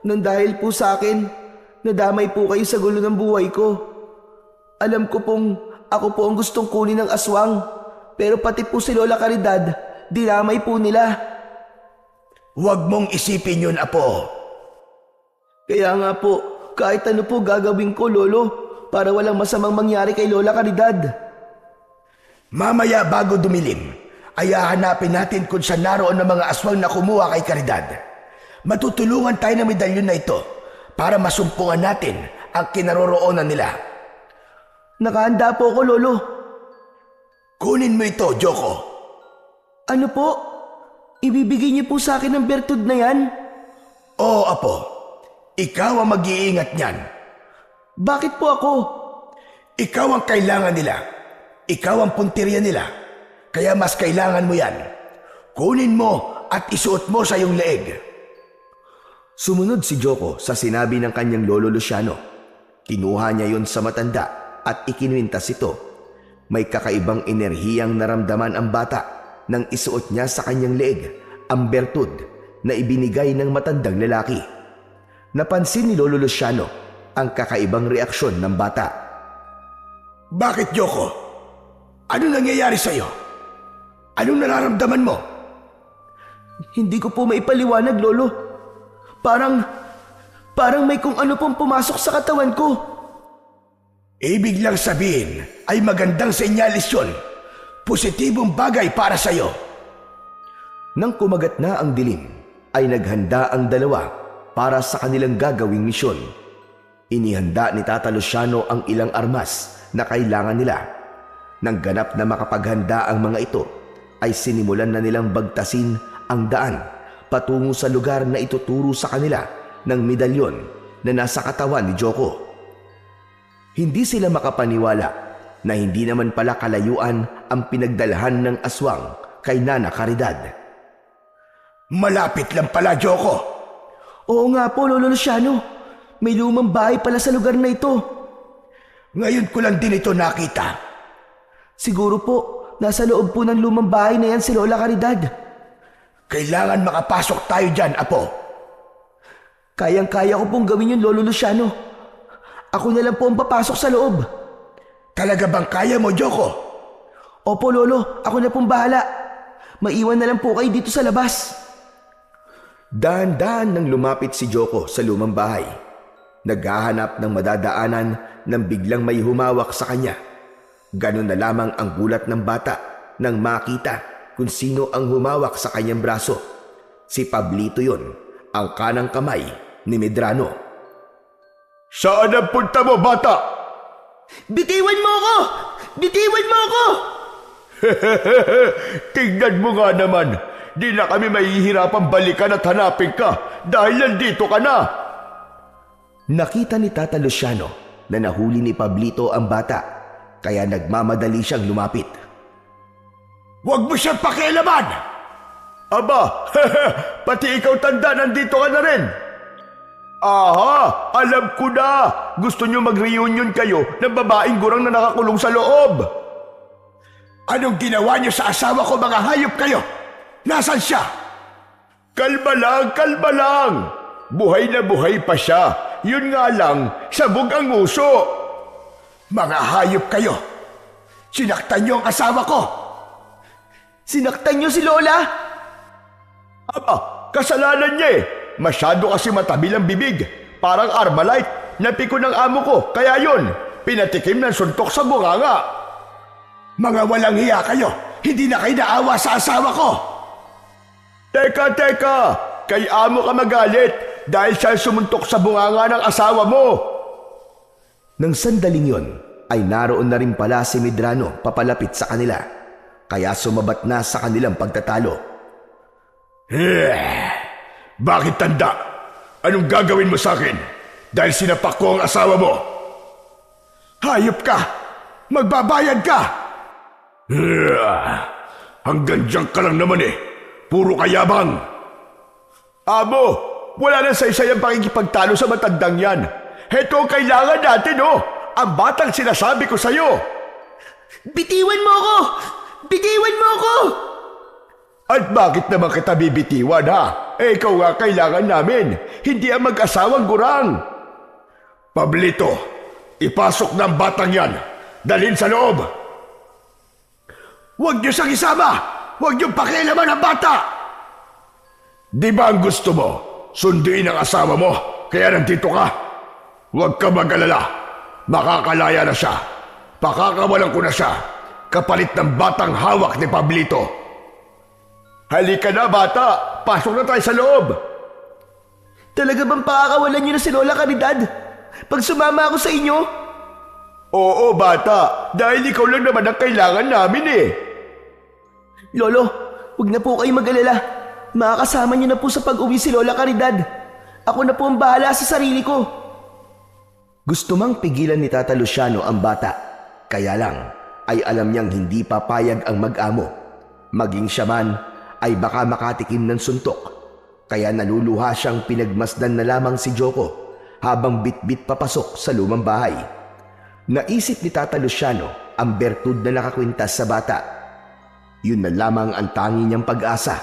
nang dahil po sa akin, nadamay po kayo sa gulo ng buhay ko. Alam ko pong ako po ang gustong kunin ng aswang, pero pati po si Lola Caridad, dinamay po nila. Huwag mong isipin yun, Apo. Kaya nga po, kahit ano po gagawin ko, Lolo, para walang masamang mangyari kay Lola Caridad. Mamaya bago dumilim, ay hahanapin natin kung saan naroon ang mga aswang na kumuha kay Caridad. Matutulungan tayo ng medalyon na ito para masumpungan natin ang kinaroroonan nila. Nakahanda po ako, Lolo. Kunin mo ito, Joko. Ano po? Ibibigay niyo po sa akin ang bertud na yan? Oo, Apo. Ikaw ang mag-iingat niyan. Bakit po ako? Ikaw ang kailangan nila. Ikaw ang puntirya nila. Kaya mas kailangan mo yan. Kunin mo at isuot mo sa iyong leeg. Sumunod si Joko sa sinabi ng kanyang lolo Luciano. Kinuha niya yon sa matanda at ikinuwintas ito. May kakaibang enerhiyang naramdaman ang bata nang isuot niya sa kanyang leeg ang bertud na ibinigay ng matandang lalaki. Napansin ni Lolo Luciano ang kakaibang reaksyon ng bata. Bakit, Joko? Ano nangyayari sa'yo? Anong nararamdaman mo? Hindi ko po maipaliwanag, Lolo. Parang may kung ano pong pumasok sa katawan ko. Ibig lang sabihin ay magandang senyalis yun. Positibong bagay para sa'yo. Nang kumagat na ang dilim, ay naghanda ang dalawa para sa kanilang gagawing misyon. Inihanda ni Tata Luciano ang ilang armas na kailangan nila. Nang ganap na makapaghanda ang mga ito, ay sinimulan na nilang bagtasin ang daan patungo sa lugar na ituturo sa kanila ng medalyon na nasa katawan ni Joko. Hindi sila makapaniwala na hindi naman pala kalayuan ang pinagdalhan ng aswang kay Nana Caridad. Malapit lang pala, Joko. Oo nga po, Lolo Luciano. May lumang bahay pala sa lugar na ito. Ngayon ko lang din ito nakita. Siguro po, nasa loob po ng lumang bahay na yan si Lola Caridad. Kailangan makapasok tayo dyan, Apo. Kayang-kaya ko pong gawin yun, Lolo Luciano. Ako na lang po ang papasok sa loob. Talaga bang kaya mo, Joko? Opo, Lolo. Ako na pong bahala. Maiwan na lang po kayo dito sa labas. Dahan-dahan nang lumapit si Joko sa lumang bahay. Naghahanap ng madadaanan nang biglang may humawak sa kanya. Ganon na lamang ang gulat ng bata nang makita kung sino ang humawak sa kanyang braso. Si Pablito yon, ang kanang kamay ni Medrano. Saan ang punta mo, bata? Bitiwan mo ako! Bitiwan mo ako! Tingnan mo nga naman. Di na kami mahihirapang balikan at hanapin ka dahil nandito ka na. Nakita ni Tata Luciano na nahuli ni Pablito ang bata, kaya nagmamadali siyang lumapit. Huwag mo siyang pakialaman! Aba, pati ikaw tanda, nandito ka na rin. Aha, alam ko na. Gusto niyo mag-reunion kayo ng babaeng gurang na nakakulong sa loob. Anong ginawa niyo sa asawa ko, mga hayop kayo? Nasaan siya? Kalma lang. Buhay na buhay pa siya. Yun nga lang, sabog ang uso. Mga hayop kayo. Sinaktan niyo ang asawa ko. Sinaktan niyo si Lola? Aba, kasalanan niya eh. Masyado kasi matabil ang bibig. Parang Armalite. Napiko ng amo ko. Kaya yun, pinatikim ng suntok sa bunganga. Mga walang hiya kayo. Hindi na kayo naawa sa asawa ko. Teka. Kay amo ka magalit dahil siya sumuntok sa bunganga ng asawa mo. Nang sandaling yon, ay naroon na rin pala si Medrano papalapit sa kanila. Kaya sumabat na sa kanilang pagtatalo. Bakit tanda? Anong gagawin mo sa akin? Dahil sinapak ko ang asawa mo. Hayop ka! Magbabayad ka! Hanggang diyan ka lang naman eh. Puro kayabang. Amo, wala na saysay ang pakikipagtalo sa matandang yan. Heto ang kailangan natin, oh. ang batang sinasabi ko sa'yo. Bitiwan mo ako! Bitiwan mo ako! At bakit naman kita bibitiwan, ha? Ikaw nga kailangan namin, hindi ang mag-asawang gurang. Pablito, ipasok ng batang yan. Dalhin sa loob. Huwag niyo siyang isama! Huwag niyo pakialaman ang bata! Di ba ang gusto mo? Sunduin ang asawa mo, kaya nandito ka. Huwag ka mag-alala. Makakalaya na siya. Pakakawalan ko na siya. Kapalit ng batang hawak ni Pablito. Halika na, bata! Pasok na tayo sa loob! Talaga bang pakakawalan niyo na si Lola Caridad? Pag sumama ako sa inyo? Oo, bata. Dahil ikaw lang naman ang kailangan namin eh. Lolo, huwag na po kayo mag-alala. Makakasama niyo na po sa pag-uwi si Lola Caridad. Ako na po ang bahala sa sarili ko. Gusto mang pigilan ni Tata Luciano ang bata, kaya lang ay alam niyang hindi papayag ang mag-amo. Maging siya man ay baka makatikim ng suntok, kaya naluluha siyang pinagmasdan na lamang si Joko habang bitbit papasok sa lumang bahay. Naisip ni Tata Luciano ang bertud na nakakwintas sa bata. Yun na lamang ang tangi niyang pag-asa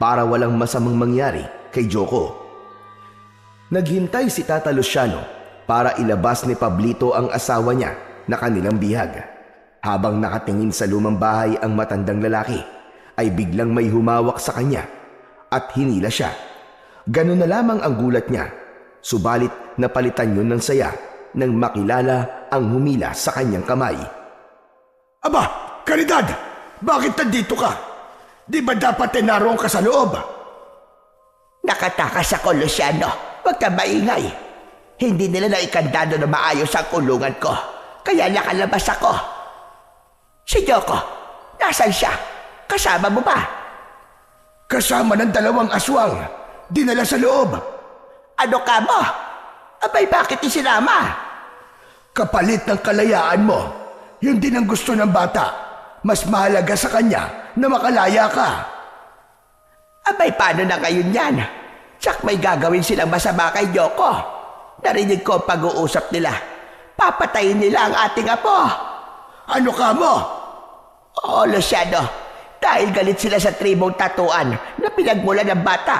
para walang masamang mangyari kay Joko. Naghintay si Tata Luciano para ilabas ni Pablito ang asawa niya na kanilang bihag. Habang nakatingin sa lumang bahay ang matandang lalaki, ay biglang may humawak sa kanya at hinila siya. Ganun na lamang ang gulat niya, subalit napalitan yun ng saya nang makilala ang humila sa kanyang kamay. Aba, Caridad! Bakit nandito ka? Di ba dapat naroon ka sa loob? Nakatakas ako, Luciano. Huwag ka maingay. Hindi nila naikandado na maayos ang kulungan ko. Kaya nakalabas ako. Si Joko, nasan siya? Kasama mo ba? Kasama ng 2 aswang. Dinala sa loob. Ano ka mo? Abay, bakit isinama? Kapalit ng kalayaan mo. Yun din ang gusto ng bata. Mas mahalaga sa kanya na makalaya ka. Abay, paano na ngayon yan? Tsak may gagawin silang masama kay Joko. Narinig ko ang pag-uusap nila. Papatayin nila ang ating apo. Ano ka mo? Oo, Luciano. Dahil galit sila sa tribong tatuan na pinagmula ng bata.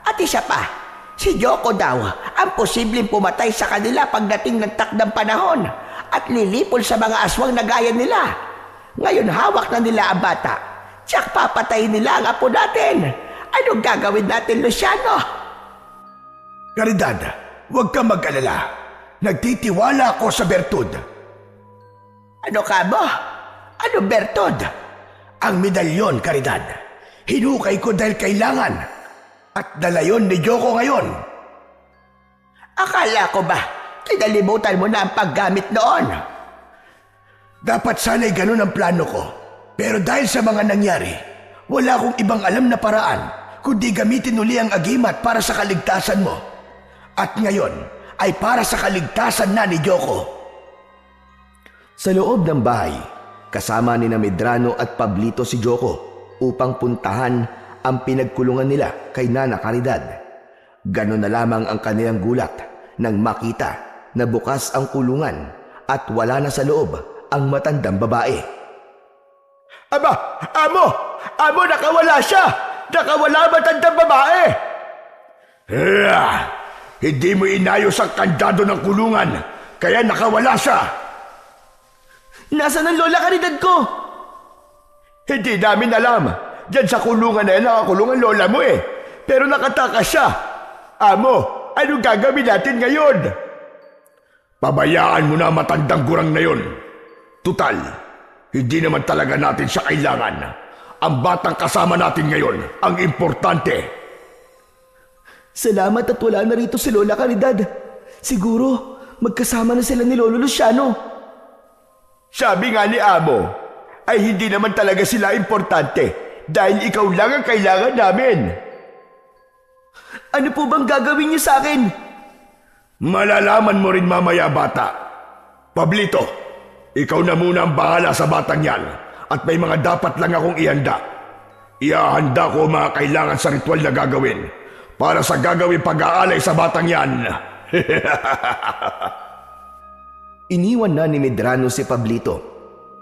At isa pa, si Joko daw ang posibleng pumatay sa kanila pagdating ng takdang panahon at lilipol sa mga aswang na gaya nila. Ngayon hawak na nila ang bata. Tsak papatayin nila ang apo natin. Anong gagawin natin, Luciano? Caridad, huwag ka mag-alala. Nagtitiwala ako sa bertud. Ano ka mo? Ano, Bertod? Ang medalyon, Caridad. Hinukay ko dahil kailangan. At dala yun ni Joko ngayon. Akala ko ba, kinalimutan mo na ang paggamit noon? Dapat sana'y ganun ang plano ko. Pero dahil sa mga nangyari, wala akong ibang alam na paraan kundi gamitin uli ang agimat para sa kaligtasan mo. At ngayon ay para sa kaligtasan na ni Joko. Sa loob ng bahay, kasama ni Medrano at Pablito si Joko upang puntahan ang pinagkulungan nila kay Nana Caridad. Ganon na lamang ang kanilang gulat nang makita na bukas ang kulungan at wala na sa loob ang matandang babae. Aba! Amo! Amo, nakawala siya! Nakawala ang matandang babae! Hindi mo inayos ang kandado ng kulungan, kaya nakawala siya! Nasaan ang Lola Caridad ko? Hindi namin alam. Diyan sa kulungan na yan nakakulong ang lola mo eh. Pero nakatakas siya. Amo, anong gagawin natin ngayon? Pabayaan mo na matandang gurang na yun. Tutal, hindi naman talaga natin siya kailangan. Ang batang kasama natin ngayon, ang importante. Salamat at wala na rito si Lola Caridad. Siguro, magkasama na sila ni Lolo Luciano. Sabi nga ni Amo, ay hindi naman talaga sila importante dahil ikaw lang ang kailangan namin. Ano po bang gagawin niyo sa akin? Malalaman mo rin mamaya, bata. Pablito, ikaw na muna ang bahala sa batang yan at may mga dapat lang akong ihanda. Iahanda ko ang mga kailangan sa ritual na gagawin para sa gagawin pag-aalay sa batang yan. Iniwan na ni Medrano si Pablito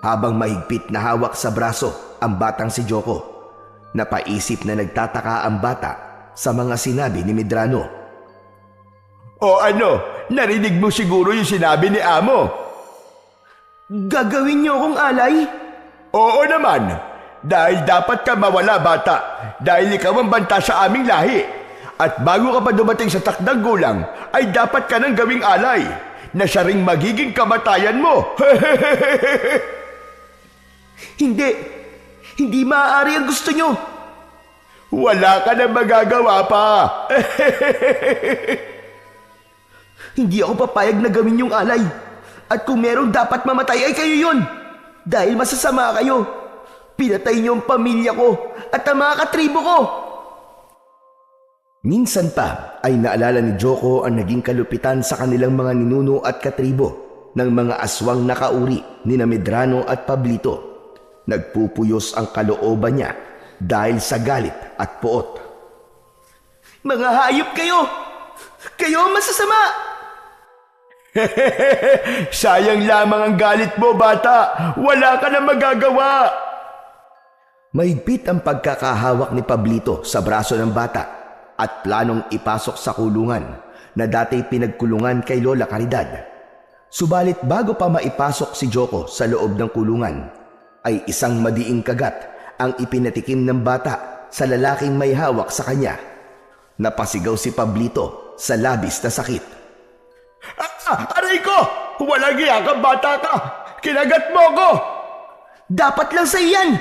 habang mahigpit na hawak sa braso ang batang si Joko. Napaisip na nagtataka ang bata sa mga sinabi ni Medrano. O ano, narinig mo siguro yung sinabi ni Amo? Gagawin niyo akong alay? Oo naman, dahil dapat ka mawala bata, dahil ikaw ang banta sa aming lahi. At bago ka pa dumating sa takdang gulang, ay dapat ka nang gawing alay, na siya ring magiging kamatayan mo. Hindi maaari ang gusto niyo. Wala ka na magagawa pa. Hindi ako papayag na gawin yung alay. At kung merong dapat mamatay ay kayo yun. Dahil masasama kayo. Pinatay niyo ang pamilya ko at ang mga katribo ko. Minsan pa ay naalala ni Joko ang naging kalupitan sa kanilang mga ninuno at katribo ng mga aswang nakauri ni Medrano at Pablito. Nagpupuyos ang kalooban niya dahil sa galit at poot. Mga hayop kayo! Kayo ang masasama! Sayang lamang ang galit mo, bata. Wala ka na magagawa. Mahigpit ang pagkakahawak ni Pablito sa braso ng bata at planong ipasok sa kulungan na dati pinagkulungan kay Lola Caridad. Subalit bago pa maipasok si Joko sa loob ng kulungan, ay isang madiing kagat ang ipinatikim ng bata sa lalaking may hawak sa kanya. Napasigaw si Pablito sa labis na sakit. Aray ko! Walang iya kang bata ka! Kinagat mo ko! Dapat lang sa iyan!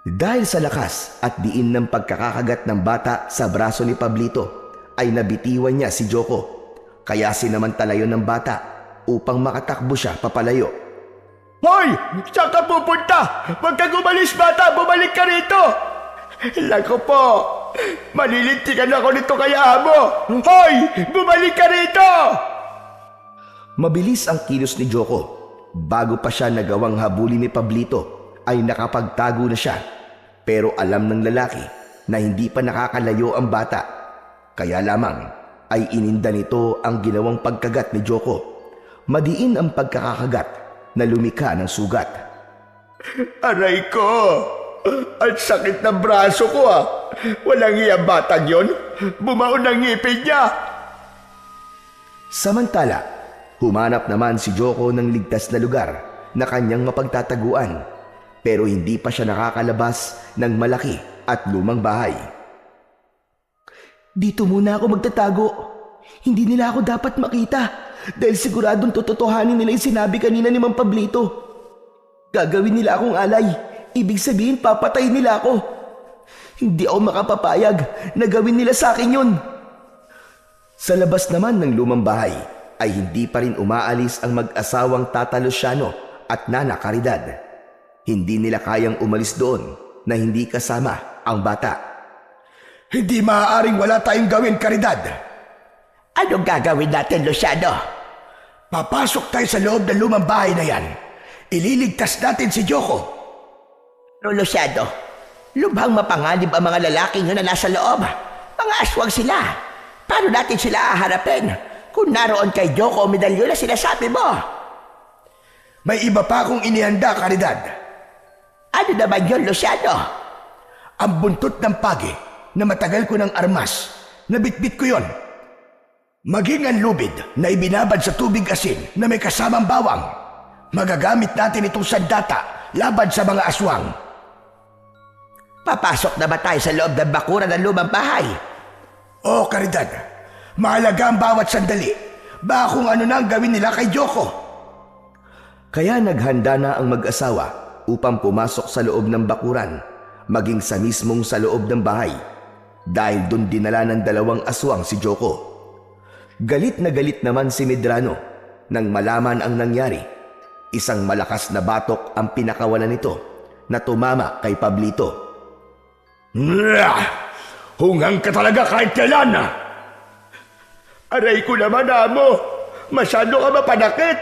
Dahil sa lakas at diin ng pagkakakagat ng bata sa braso ni Pablito, ay nabitiwan niya si Joko. Kaya sinamantala yun ng bata upang makatakbo siya papalayo. Hoy! Saan ka pupunta? Huwag kang umalis, bata! Bumalik ka rito! Lako po! Malilintikan ako nito kay Amo! Hoy! Bumalik ka rito! Mabilis ang kilos ni Joko. Bago pa siya nagawang habulin ni Pablito, ay nakapagtago na siya. Pero alam ng lalaki na hindi pa nakakalayo ang bata. Kaya lamang ay ininda nito ang ginawang pagkagat ni Joko. Madiin ang pagkakakagat na lumika ng sugat. Aray ko! Ang sakit ng braso ko Walang iyang batang yon. Bumaon ang ngipin niya. Samantala, humanap naman si Joko ng ligtas na lugar na kanyang mapagtataguan. Pero hindi pa siya nakakalabas ng malaki at lumang bahay. Dito muna ako magtatago. Hindi nila ako dapat makita dahil siguradong tototohanin nila yung sinabi kanina ni Mang Pablito. Gagawin nila akong alay. Ibig sabihin papatayin nila ako. Hindi ako makapapayag na gawin nila sa akin yun. Sa labas naman ng lumang bahay ay hindi pa rin umaalis ang mag-asawang Tata Luciano at Nana Caridad. Hindi nila kayang umalis doon na hindi kasama ang bata. Hindi maaaring wala tayong gawin, Caridad. Anong gagawin natin, Luciano? Papasok tayo sa loob ng lumang bahay na yan. Ililigtas natin si Joko. Pero Luciano, lubhang mapanganib ang mga lalaking yun na nasa loob. Mga aswang sila. Paano natin sila aharapin kung naroon kay Joko o medalyon na sinasabi mo? May iba pa akong inihanda, Caridad. Ano naman yun, Luciano? Ang buntot ng pagi na matagal ko ng armas. Nabitbit ko yon. Maging ang lubid na ibinabad sa tubig asin na may kasamang bawang. Magagamit natin itong sandata laban sa mga aswang. Papasok na ba tayo sa loob ng bakuran ng lumang bahay? Oo, Caridad. Mahalaga ang bawat sandali. Baka kung ano na ang gawin nila kay Joko. Kaya naghanda na ang mag-asawa upang pumasok sa loob ng bakuran, maging sa mismong sa loob ng bahay. Dahil doon dinala ng dalawang aswang si Joko. Galit na galit naman si Medrano nang malaman ang nangyari. Isang malakas na batok ang pinakawalan nito na tumama kay Pablito. Hungang ka talaga kahit kailan na! Aray ko naman, Amo! Masyado ka mapanakit!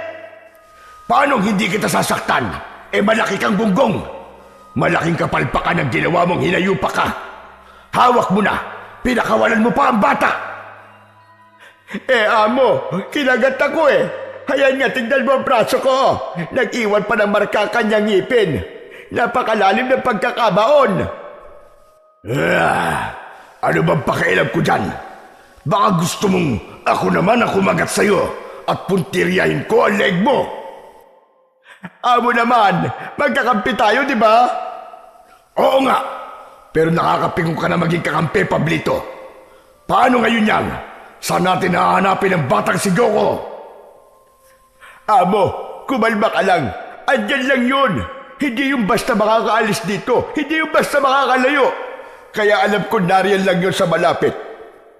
Paano hindi kita sasaktan? Malaki kang gunggong! Malaking kapalpakan ang ginawa mong hinayupa ka! Hawak mo na! Pinakawalan mo pa ang bata! Amo, kinagat ako Hayan nga, tignan mo ang braso ko. Nag-iwan pa ng marka kanyang ngipin. Napakalalim ng pagkakabaon. Ano bang pakialam ko dyan? Baka gusto mong ako naman ang kumagat sa'yo at puntiryahin ko ang leg mo. Amo naman, magkakampi tayo, di ba? Oo nga, pero nakakapikong ka na maging kakampi, Pablito. Paano ngayon yan? Saan natin hahanapin ang batang si Joko? Amo, kumalma ka lang. Andyan lang yun. Hindi yung basta makakaalis dito. Hindi yung basta makakalayo. Kaya alam ko nariyan lang yun sa malapit.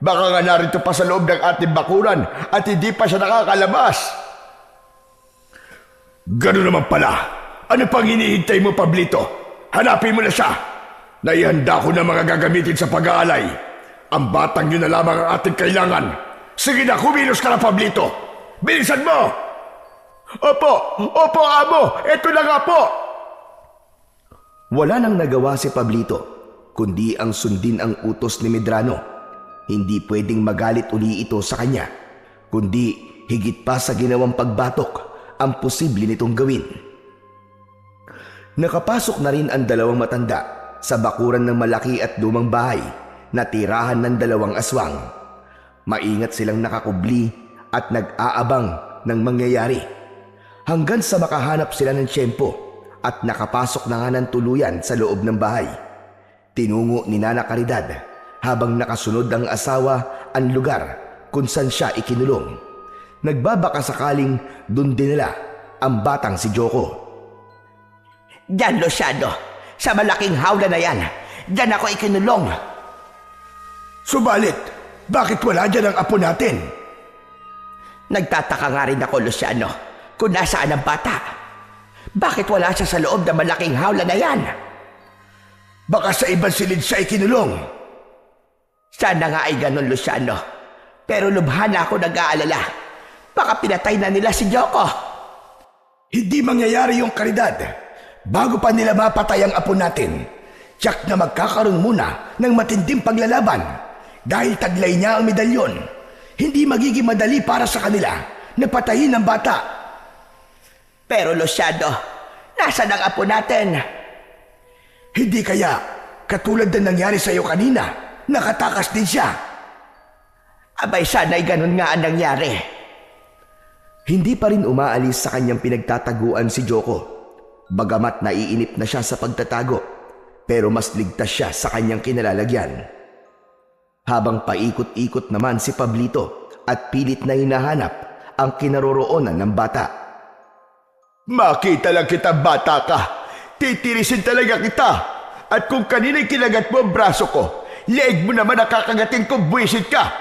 Baka nga narito pa sa loob ng ating bakuran at hindi pa siya nakakalabas. Gano'n naman pala. Ano pang hinihintay mo, Pablito? Hanapin mo na siya. Naihanda ko na mga gagamitin sa pag-aalay. Ang batang yun na lamang ang ating kailangan. Sige na, kumilos ka na, Pablito. Bilisan mo! Opo, amo. Ito na nga po. Wala nang nagawa si Pablito, kundi ang sundin ang utos ni Medrano. Hindi pwedeng magalit uli ito sa kanya, kundi higit pa sa ginawang pagbatok ang posible nitong gawin. Nakapasok na rin ang dalawang matanda sa bakuran ng malaki at lumang bahay na tirahan ng dalawang aswang. Maingat silang nakakubli at nag-aabang ng mangyayari hanggang sa makahanap sila ng tiyempo at nakapasok na nga ng tuluyan sa loob ng bahay. Tinungo ni Nana Caridad habang nakasunod ang asawa ang lugar kung saan siya ikinulong. Nagbabaka sakaling dun dinala ang batang si Joko. Diyan, Luciano, sa malaking hawla na yan. Diyan ako ikinulong. Subalit, bakit wala dyan ang apo natin? Nagtataka nga rin ako, Luciano, kung nasaan ang bata. Bakit wala siya sa loob ng malaking hawla na yan? Baka sa ibang silid siya ikinulong. Sana nga ay ganun, Luciano. Pero lubhan na ako nag-aalala. Baka pinatay na nila si Joko. Hindi mangyayari yung Caridad. Bago pa nila mapatay ang apo natin, tiyak na magkakaroon muna ng matinding paglalaban. Dahil taglay niya ang medalyon, hindi magiging madali para sa kanila na patayin ang bata. Pero Luciano, nasaan ang apo natin? Hindi kaya, katulad na nangyari sa iyo kanina, nakatakas din siya. Abay, sana'y ganun nga ang nangyari. Hindi pa rin umaalis sa kanyang pinagtataguan si Joko. Bagamat naiinip na siya sa pagtatago, pero mas ligtas siya sa kanyang kinalalagyan. Habang paikot-ikot naman si Pablito at pilit na hinahanap ang kinaroroonan ng bata. Makita lang kita, bata ka. Titirisin talaga kita. At kung kanina'y kinagat mo ang braso ko, leeg mo naman nakakagatin ko, buwisit ka.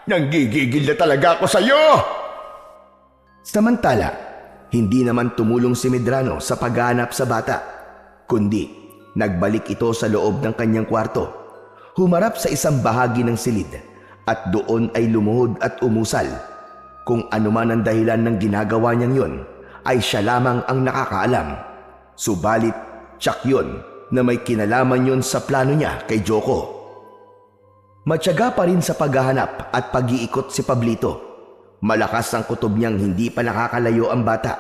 Nanggigigil na talaga ako sa'yo. Samantala, hindi naman tumulong si Medrano sa paghahanap sa bata, kundi nagbalik ito sa loob ng kanyang kwarto, humarap sa isang bahagi ng silid at doon ay lumuhod at umusal. Kung anuman ang dahilan ng ginagawa niyang yon, ay siya lamang ang nakakaalam. Subalit, tiyak yun na may kinalaman yon sa plano niya kay Joko. Matyaga pa rin sa paghahanap at pag-iikot si Pablito. Malakas ang kutob niyang hindi pa nakakalayo ang bata.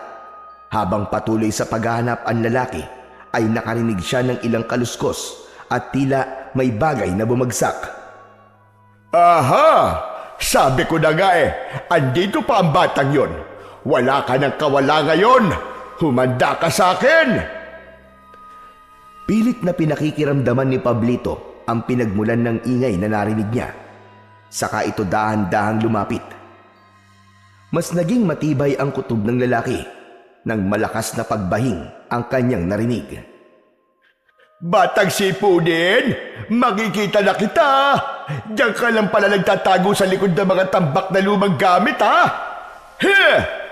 Habang patuloy sa paghahanap ang lalaki, ay nakarinig siya ng ilang kaluskos at tila may bagay na bumagsak. Aha! Sabi ko na nga andito pa ang batang yon. Wala ka ng kawala ngayon. Humanda ka sa akin. Pilit na pinakikiramdaman ni Pablito ang pinagmulan ng ingay na narinig niya. Saka ito dahan-dahang lumapit. Mas naging matibay ang kutob ng lalaki nang malakas na pagbahing ang kanyang narinig. Batang sipunin, makikita na kita. Diyan ka lang pala nagtatago sa likod ng mga tambak na lumang gamit, ha?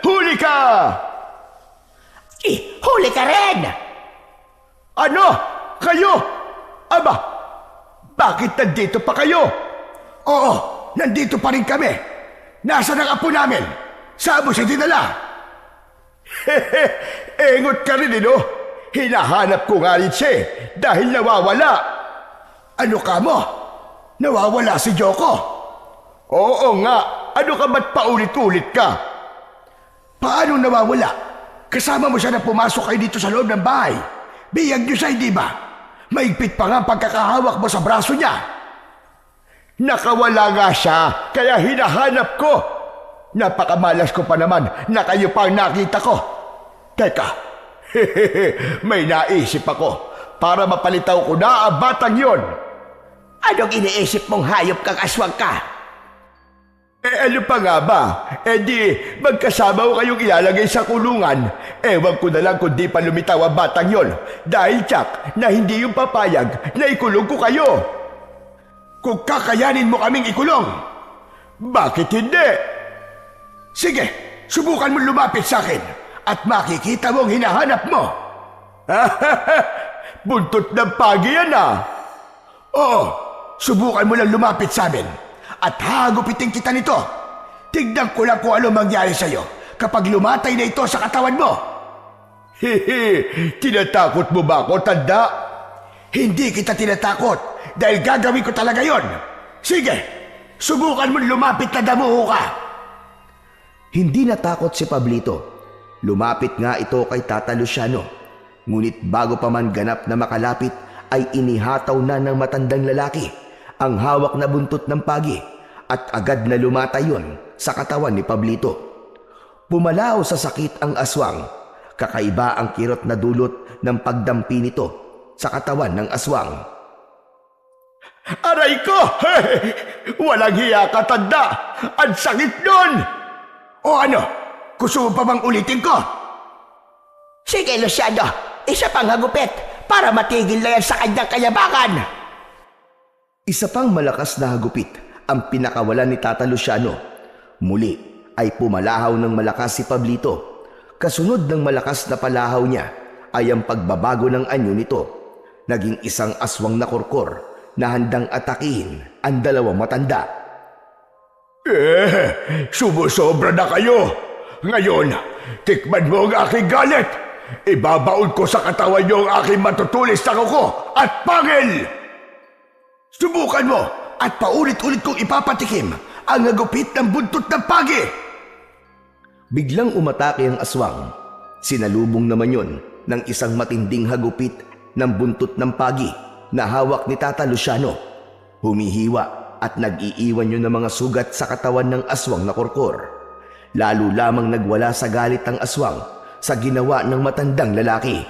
Huli ka! Huli ka rin! Ano? Kayo? Aba, bakit nandito pa kayo? Oo, nandito pa rin kami. Nasaan ang apo namin? Saan mo siya dinala? Engot ka rin, no? Hinahanap ko nga rin siya dahil nawawala. Ano ka mo? Nawawala si Joko? Oo nga, ano ka ba't paulit-ulit ka? Paano nawawala? Kasama mo siya na pumasok kayo dito sa loob ng bahay. Biyag niyo siya, hindi ba? Maigpit pa nga ang pagkakahawak mo sa braso niya. Nakawala nga siya, kaya hinahanap ko. Napakamalas ko pa naman na kayo pa ang nakita ko. Teka, may naisip ako para mapalitaw ko na ang batang yon. Anong iniisip mong hayop kang aswang ka? Ano pa nga ba? Di magkasama ko kayong ilalagay sa kulungan. Ewan ko na lang kung di pa lumitaw ang batang yon. Dahil tsak na hindi yung papayag na ikulong ko kayo. Kung kakayanin mo kaming ikulong, bakit hindi? Sige, subukan mo lumapit sa akin at makikita mong hinahanap mo. Buntot ng pagi yan ah. Oo, subukan mo lang lumapit sa amin at hagupitin kita nito. Tignan ko lang kung ano mangyari sa'yo kapag lumatay na ito sa katawan mo. Tinatakot mo ba ako, tanda? Hindi kita tinatakot dahil gagawin ko talaga yon. Sige, subukan mo lumapit na damuho ka. Hindi natakot si Pablito. Lumapit nga ito kay Tata Luciano. Ngunit bago pa man ganap na makalapit ay inihataw na ng matandang lalaki ang hawak na buntot ng pagi at agad na lumatay yon sa katawan ni Pablito. Pumalaw sa sakit ang aswang. Kakaiba ang kirot na dulot ng pagdampi nito sa katawan ng aswang. Aray ko! Walang hiya ka, tanda! Ang sakit nun! O ano? Gusto mo pa bang ulitin ko? Sige, Luciano, isa pang hagupit para matigil na yan sa kanyang kayabangan. Isa pang malakas na hagupit ang pinakawalan ni Tata Luciano. Muli ay pumalahaw ng malakas si Pablito. Kasunod ng malakas na palahaw niya ay ang pagbabago ng anyo nito. Naging isang aswang na korkor na handang atakihin ang dalawang matanda. Sumusobra na kayo. Ngayon, tikman mo ang aking galit. Ibabaon ko sa katawan niyo ang aking matutulis na kuko at pangil. Subukan mo at paulit-ulit kong ipapatikim ang hagupit ng buntot ng pagi. Biglang umatake ang aswang. Sinalubong naman yon ng isang matinding hagupit ng buntot ng pagi na hawak ni Tata Luciano. Humihiwa at nag-iiwan yun ng mga sugat sa katawan ng aswang na korkor. Lalo lamang nagwala sa galit ang aswang sa ginawa ng matandang lalaki.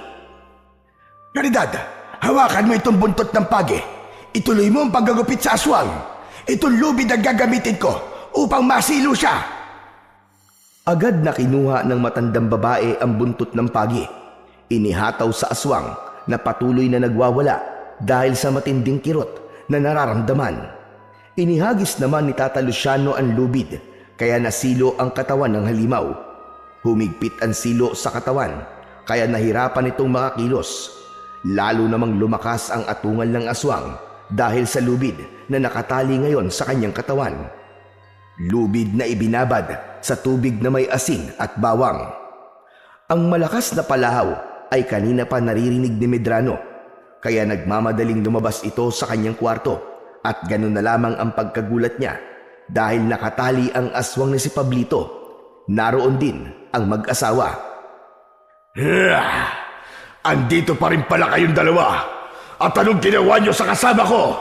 Caridad, hawakan mo itong buntot ng pagi. Ituloy mo ang paggagupit sa aswang. Itong lubid ang gagamitin ko upang masilo siya. Agad na kinuha ng matandang babae ang buntot ng pagi. Inihataw sa aswang na patuloy na nagwawala dahil sa matinding kirot na nararamdaman. Inihagis naman ni Tata Luciano ang lubid kaya nasilo ang katawan ng halimaw. Humigpit ang silo sa katawan kaya nahirapan itong makakilos. Lalo namang lumakas ang atungal ng aswang dahil sa lubid na nakatali ngayon sa kanyang katawan. Lubid na ibinabad sa tubig na may asin at bawang. Ang malakas na palahaw ay kanina pa naririnig ni Medrano kaya nagmamadaling lumabas ito sa kanyang kwarto at ganun na lamang ang pagkagulat niya dahil nakatali ang aswang na si Pablito. Naroon din ang mag-asawa. Andito pa rin pala kayong dalawa. At anong ginawa niyo sa kasama ko?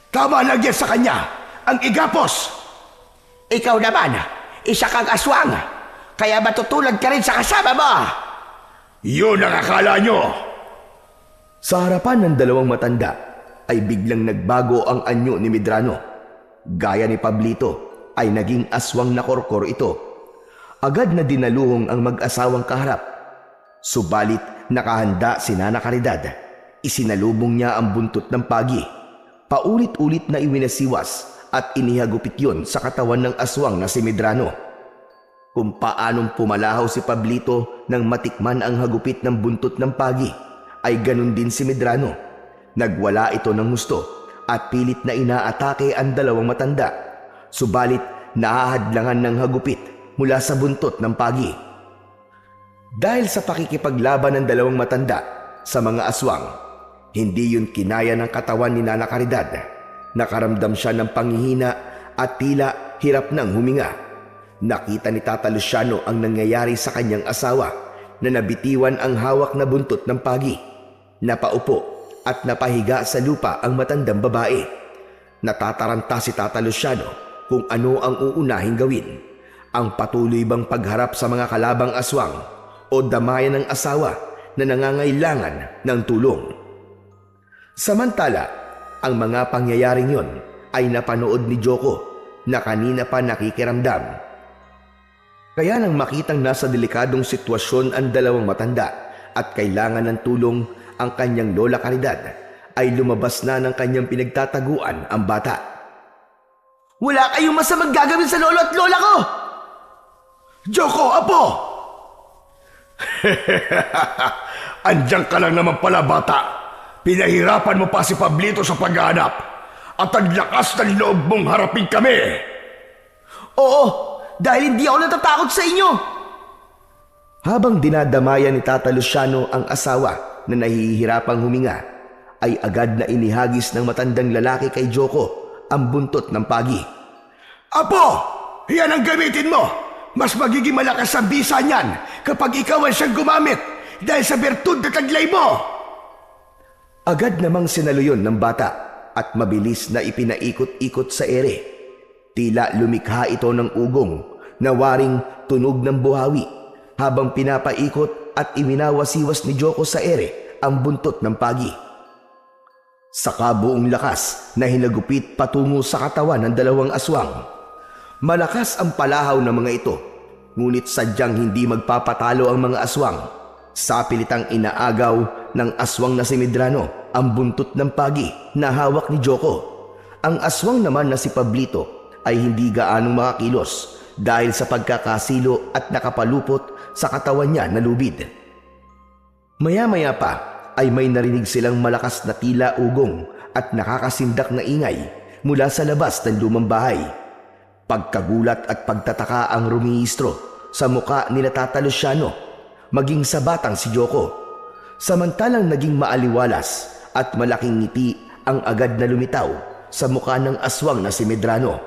Tama lang yan sa kanya, ang igapos. Ikaw naman, isa kang aswang, kaya matutulad ka rin sa kasama mo. Yun ang akala niyo. Sa harapan ng dalawang matanda ay biglang nagbago ang anyo ni Medrano. Gaya ni Pablito ay naging aswang na korkor ito. Agad na dinaluhong ang mag-asawang kaharap. Subalit nakahanda si Nana Caridad. Isinalubong niya ang buntot ng pagi. Paulit-ulit na iwinasiwas at inihagupit yon sa katawan ng aswang na si Medrano. Kung paanong pumalahaw si Pablito nang matikman ang hagupit ng buntot ng pagi, ay ganun din si Medrano. Nagwala ito ng gusto at pilit na inaatake ang dalawang matanda. Subalit nahahadlangan ng hagupit mula sa buntot ng pagi. Dahil sa pakikipaglaban ng dalawang matanda sa mga aswang, hindi yun kinaya ng katawan ni Nana Caridad. Nakaramdam siya ng panghihina at tila hirap ng huminga. Nakita ni Tata Luciano ang nangyayari sa kanyang asawa na nabitiwan ang hawak na buntot ng pagi. Napaupo at napahiga sa lupa ang matandang babae. Natataranta si Tata Luciano kung ano ang uunahing gawin. Ang patuloy bang pagharap sa mga kalabang aswang o damayan ng asawa na nangangailangan ng tulong. Samantala, ang mga pangyayaring yon ay napanood ni Joko na kanina pa nakikiramdam. Kaya nang makitang nasa delikadong sitwasyon ang dalawang matanda at kailangan ng tulong ang kanyang Lola Caridad, ay lumabas na ng kanyang pinagtataguan ang bata. Wala kayong masamang gagawin sa lolo at lola ko! Joko, apo! Andiyan ka lang naman pala, bata. Pinahirapan mo pa si Pablito sa paghahanap at ang lakas ng loob mong harapin kami. Oo, dahil hindi ako natatakot sa inyo! Habang dinadamayan ni Tata Luciano ang asawa na nahihirapang huminga, ay agad na inihagis ng matandang lalaki kay Joko ang buntot ng pagi. Apo, yan ang gamitin mo. Mas magiging malakas ang bisa niyan kapag ikaw ang siyang gumamit dahil sa bertud na taglay mo. Agad namang sinaluyon ng bata at mabilis na ipinaikot-ikot sa ere. Tila lumikha ito ng ugong na waring tunog ng buhawi habang pinapaikot at iminawasiwas ni Joko sa ere ang buntot ng pagi. Sa kabuong lakas na hinagupit patungo sa katawan ng dalawang aswang. Malakas ang palahaw ng mga ito, ngunit sadyang hindi magpapatalo ang mga aswang. Sa pilitang inaagaw ng aswang na si Medrano ang buntot ng pagi na hawak ni Joko. Ang aswang naman na si Pablito ay hindi gaanong makakilos dahil sa pagkakasilo at nakapalupot sa katawan niya na lubid. Maya-maya pa ay may narinig silang malakas na tila ugong at nakakasindak na ingay mula sa labas ng lumang bahay. Pagkagulat at pagtataka ang rumihistro sa muka nila Tata Luciano, maging sa batang si Joko. Samantalang naging maaliwalas at malaking ngiti ang agad na lumitaw sa muka ng aswang na si Medrano.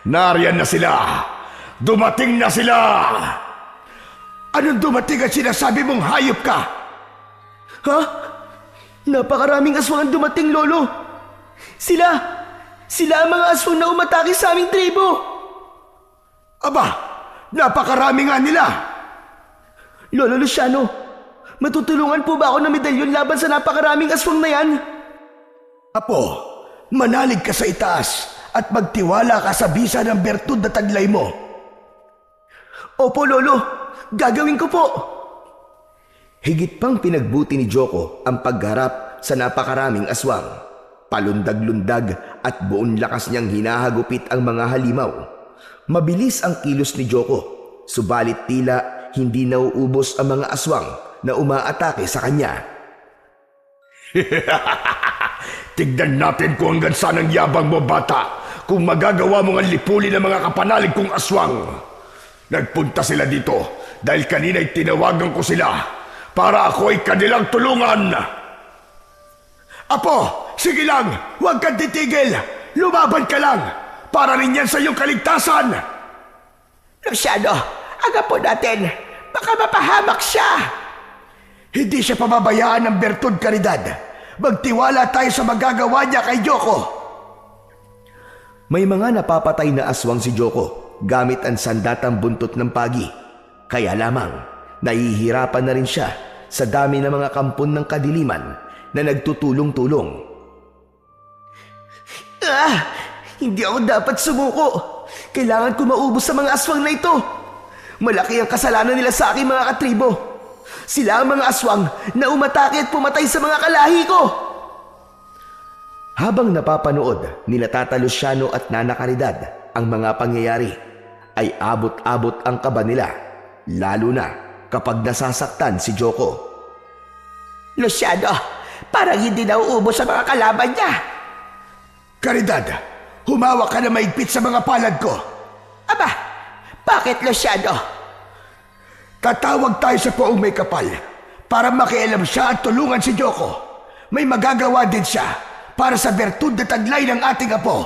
Nariyan na sila! Dumating na sila! Anong dumating at sinasabi mong hayop ka? Ha? Napakaraming aswang ang dumating, Lolo! Sila ang mga aswang na umatake sa aming tribo! Aba, napakarami nga nila! Lolo Luciano, matutulungan po ba ako ng medalyon laban sa napakaraming aswang na yan? Apo, manalig ka sa itaas at magtiwala ka sa bisa ng bertud na taglay mo. Opo, Lolo. Gagawin ko po. Higit pang pinagbuti ni Joko ang pagharap sa napakaraming aswang. Palundag-lundag at buong lakas niyang hinahagupit ang mga halimaw. Mabilis ang kilos ni Joko, subalit tila hindi nauubos ang mga aswang na umaatake sa kanya. Tignan natin kung hanggang saan ang yabang mo, bata, kung magagawa mong ang lipulin ng mga kapanalig kong aswang. Nagpunta sila dito dahil kanina'y tinawagan ko sila para ako ay kanilang tulungan. Apo, sige lang, huwag kang titigil. Lumaban ka lang para rin yan sa iyong kaligtasan. Luciano, aga po natin. Baka mapahamak siya. Hindi siya pababayaan ng bertud, Caridad. Magtiwala tayo sa magagawa niya kay Joko. May mga napapatay na aswang si Joko gamit ang sandatang buntot ng pagi. Kaya lamang, nahihirapan na rin siya sa dami ng mga kampon ng kadiliman na nagtutulong-tulong. Hindi ako dapat sumuko. Kailangan ko maubos sa mga aswang na ito. Malaki ang kasalanan nila sa aking mga katribo. Sila ang mga aswang na umatake at pumatay sa mga kalahi ko. Habang napapanood nila Tata Luciano at Nana Caridad ang mga pangyayari, ay abot-abot ang kaba nila, lalo na kapag nasasaktan si Joko. Luciano, parang hindi nauubos sa mga kalaban niya. Caridad, humawak ka na maigpit sa mga palad ko. Aba, bakit, Luciano? Tatawag tayo sa poong may kapal para makialam siya at tulungan si Joko. May magagawa din siya para sa bertud na taglay ng ating apo.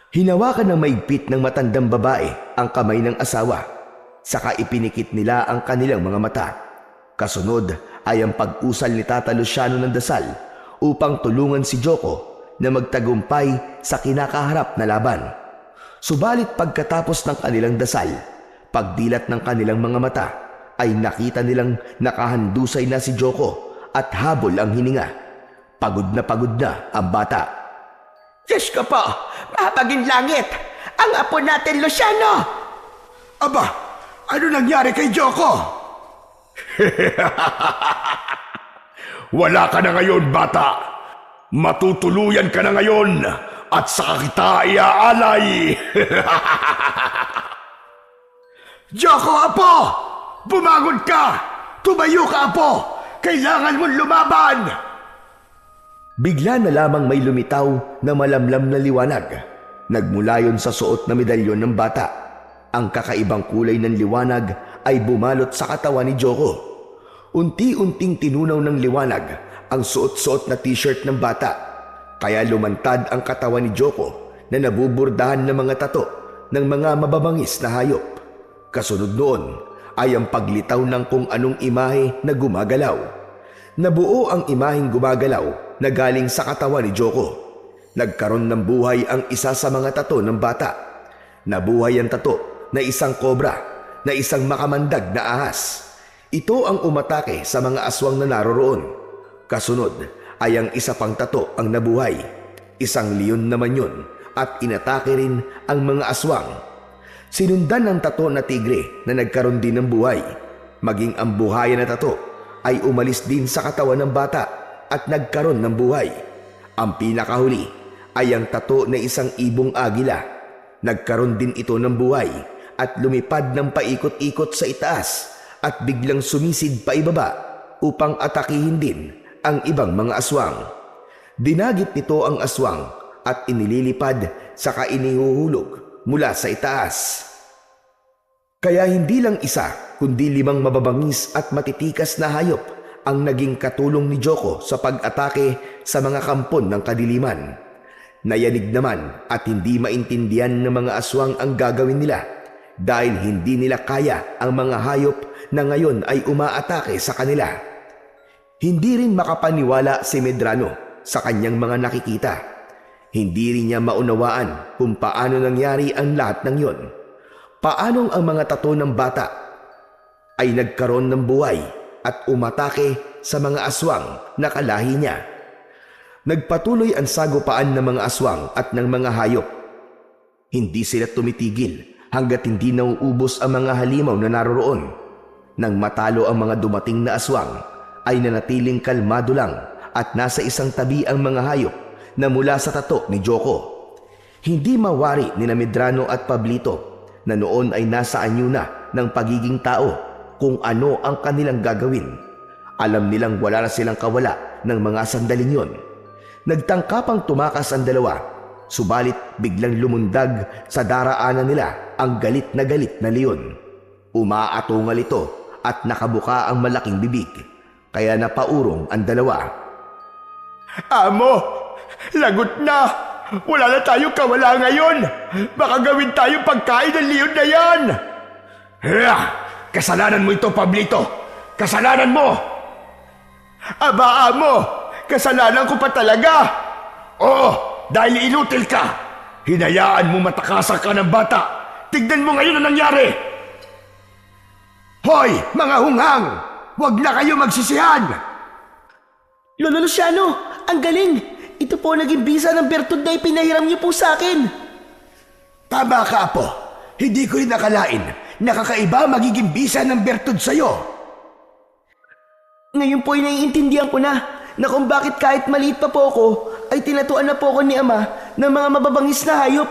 Hinawakan ng maigpit ng matandang babae ang kamay ng asawa, saka ipinikit nila ang kanilang mga mata. Kasunod ay ang pag-usal ni Tata Luciano ng dasal upang tulungan si Joko na magtagumpay sa kinakaharap na laban. Subalit pagkatapos ng kanilang dasal, pagdilat ng kanilang mga mata, ay nakita nilang nakahandusay na si Joko at habol ang hininga. Pagod na ang bata. Diyos ko po, mapaging langit! Ang apo natin, Luciano! Aba, ano nangyari kay Joko? Wala ka na ngayon, bata. Matutuluyan ka na ngayon at saka kita iaalay. Joko, apo! Bumangon ka! Tumayo ka, apo! Kailangan mong lumaban! Bigla na lamang may lumitaw na malamlam na liwanag. Nagmula yon sa suot na medalyon ng bata. Ang kakaibang kulay ng liwanag ay bumalot sa katawan ni Joko. Unti-unting tinunaw ng liwanag ang suot-suot na t-shirt ng bata. Kaya lumantad ang katawan ni Joko na nabuburdahan ng mga tato ng mga mababangis na hayop. Kasunod noon ay ang paglitaw ng kung anong imahe na gumagalaw. Nabuo ang imaheng gumagalaw na galing sa katawan ni Joko. Nagkaroon ng buhay ang isa sa mga tato ng bata. Nabuhay ang tato na isang kobra, na isang makamandag na ahas. Ito ang umatake sa mga aswang na naroroon. Kasunod ay ang isa pang tato ang nabuhay. Isang leon naman yun at inatake rin ang mga aswang. Sinundan ng tato na tigre na nagkaroon din ng buhay. Maging ang buhayan na tato ay umalis din sa katawan ng bata at nagkaroon ng buhay. Ang pinakahuli ay ang tato na isang ibong agila. Nagkaroon din ito ng buhay at lumipad ng paikot-ikot sa itaas at biglang sumisid pa ibaba upang atakihin din ang ibang mga aswang. Dinagit nito ang aswang at inililipad saka inihuhulog mula sa itaas. Kaya hindi lang isa kundi 5 mababangis at matitikas na hayop ang naging katulong ni Joko sa pag-atake sa mga kampon ng kadiliman. Nayanig naman at hindi maintindihan ng mga aswang ang gagawin nila dahil hindi nila kaya ang mga hayop na ngayon ay umaatake sa kanila. Hindi rin makapaniwala si Medrano sa kanyang mga nakikita. Hindi rin niya maunawaan kung paano nangyari ang lahat ng yon. Paanong ang mga tato ng bata ay nagkaroon ng buhay at umatake sa mga aswang na kalahi niya. Nagpatuloy ang sagupaan ng mga aswang at ng mga hayop. Hindi sila tumitigil hanggat hindi nauubos ang mga halimaw na naroroon. Nang matalo ang mga dumating na aswang, ay nanatiling kalmado lang at nasa isang tabi ang mga hayop na mula sa tato ni Joko. Hindi mawari ni Medrano at Pablito na noon ay nasa anyo na ng pagiging tao kung ano ang kanilang gagawin. Alam nilang wala na silang kawala ng mga sandaling yon. Nagtangka pang tumakas ang dalawa, subalit biglang lumundag sa daraanan nila ang galit na leon. Umaatungal ito at nakabuka ang malaking bibig, kaya napaurong ang dalawa. Amo, lagot na! Wala na tayong kawala ngayon! Baka gawin tayong pagkain ng leon na yan! Kasalanan mo ito, Pablito! Kasalanan mo! Aba, amo! Kasalanan ko pa talaga! Oo, dahil inutil ka! Hinayaan mo matakasan ka ng bata! Tignan mo ngayon ang nangyari! Hoy, mga hunghang! Huwag na kayo magsisihan! Lolo Luciano, ang galing! Ito po naging bisa ng bertud na ipinahiram niyo po sa akin. Tama ka, Apo. Hindi ko rin nakalain na kakaiba magiging bisa ng bertud sa'yo. Ngayon po ay naiintindihan ko na kung bakit kahit maliit pa po ako ay tinatuan na po ako ni Ama ng mga mababangis na hayop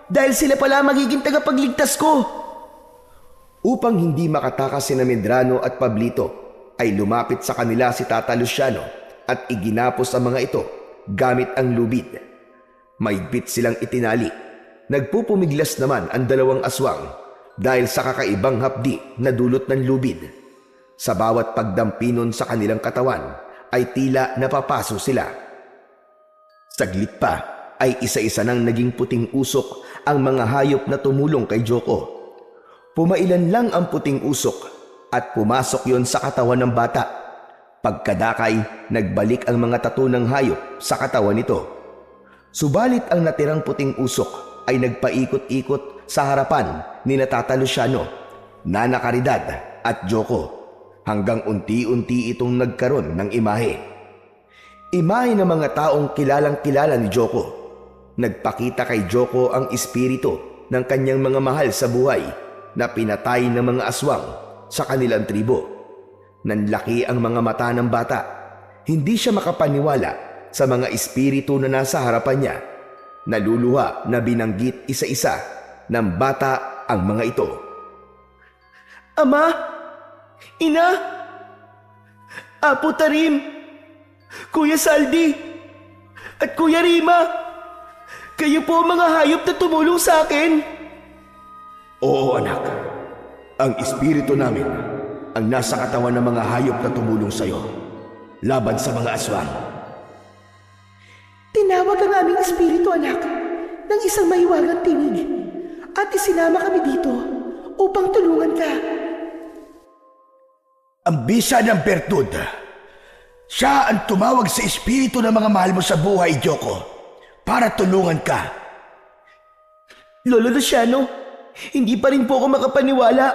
dahil sila pala magiging tagapagligtas ko. Upang hindi makatakas sina Medrano at Pablito, ay lumapit sa kanila si Tata Luciano at iginapos ang mga ito gamit ang lubid. Maigpit silang itinali. Nagpupumiglas naman ang dalawang aswang dahil sa kakaibang hapdi na dulot ng lubid. Sa bawat pagdampinon sa kanilang katawan ay tila napapaso sila. Saglit pa ay isa-isa nang naging puting usok ang mga hayop na tumulong kay Joko. Pumailan lang ang puting usok at pumasok yon sa katawan ng bata. Pagkadakay, nagbalik ang mga tato ng hayop sa katawan nito. Subalit ang natirang puting usok ay nagpaikot-ikot sa harapan ni Tata Luciano, Nana Caridad at Joko hanggang unti-unti itong nagkaroon ng imahe. Imahe ng mga taong kilalang-kilala ni Joko. Nagpakita kay Joko ang espiritu ng kanyang mga mahal sa buhay na pinatay ng mga aswang sa kanilang tribo. Nanlaki ang mga mata ng bata. Hindi siya makapaniwala sa mga espiritu na nasa harapan niya. Naluluha na binanggit isa-isa ng bata ang mga ito. Ama, Ina, Apo Tarim, Kuya Saldi, at Kuya Rima. Kayo po ang mga hayop na tumulong sa akin. Oo anak, ang espiritu namin ang nasa katawan ng mga hayop na tumulong sa'yo laban sa mga aswang. Tinawag ang aming espiritu, anak, ng isang mahiwagang tinig at isinama kami dito upang tulungan ka. Ang bisa ng bertud, siya ang tumawag sa espiritu ng mga mahal mo sa buhay, Joko, para tulungan ka. Lolo Luciano, hindi pa rin po ako makapaniwala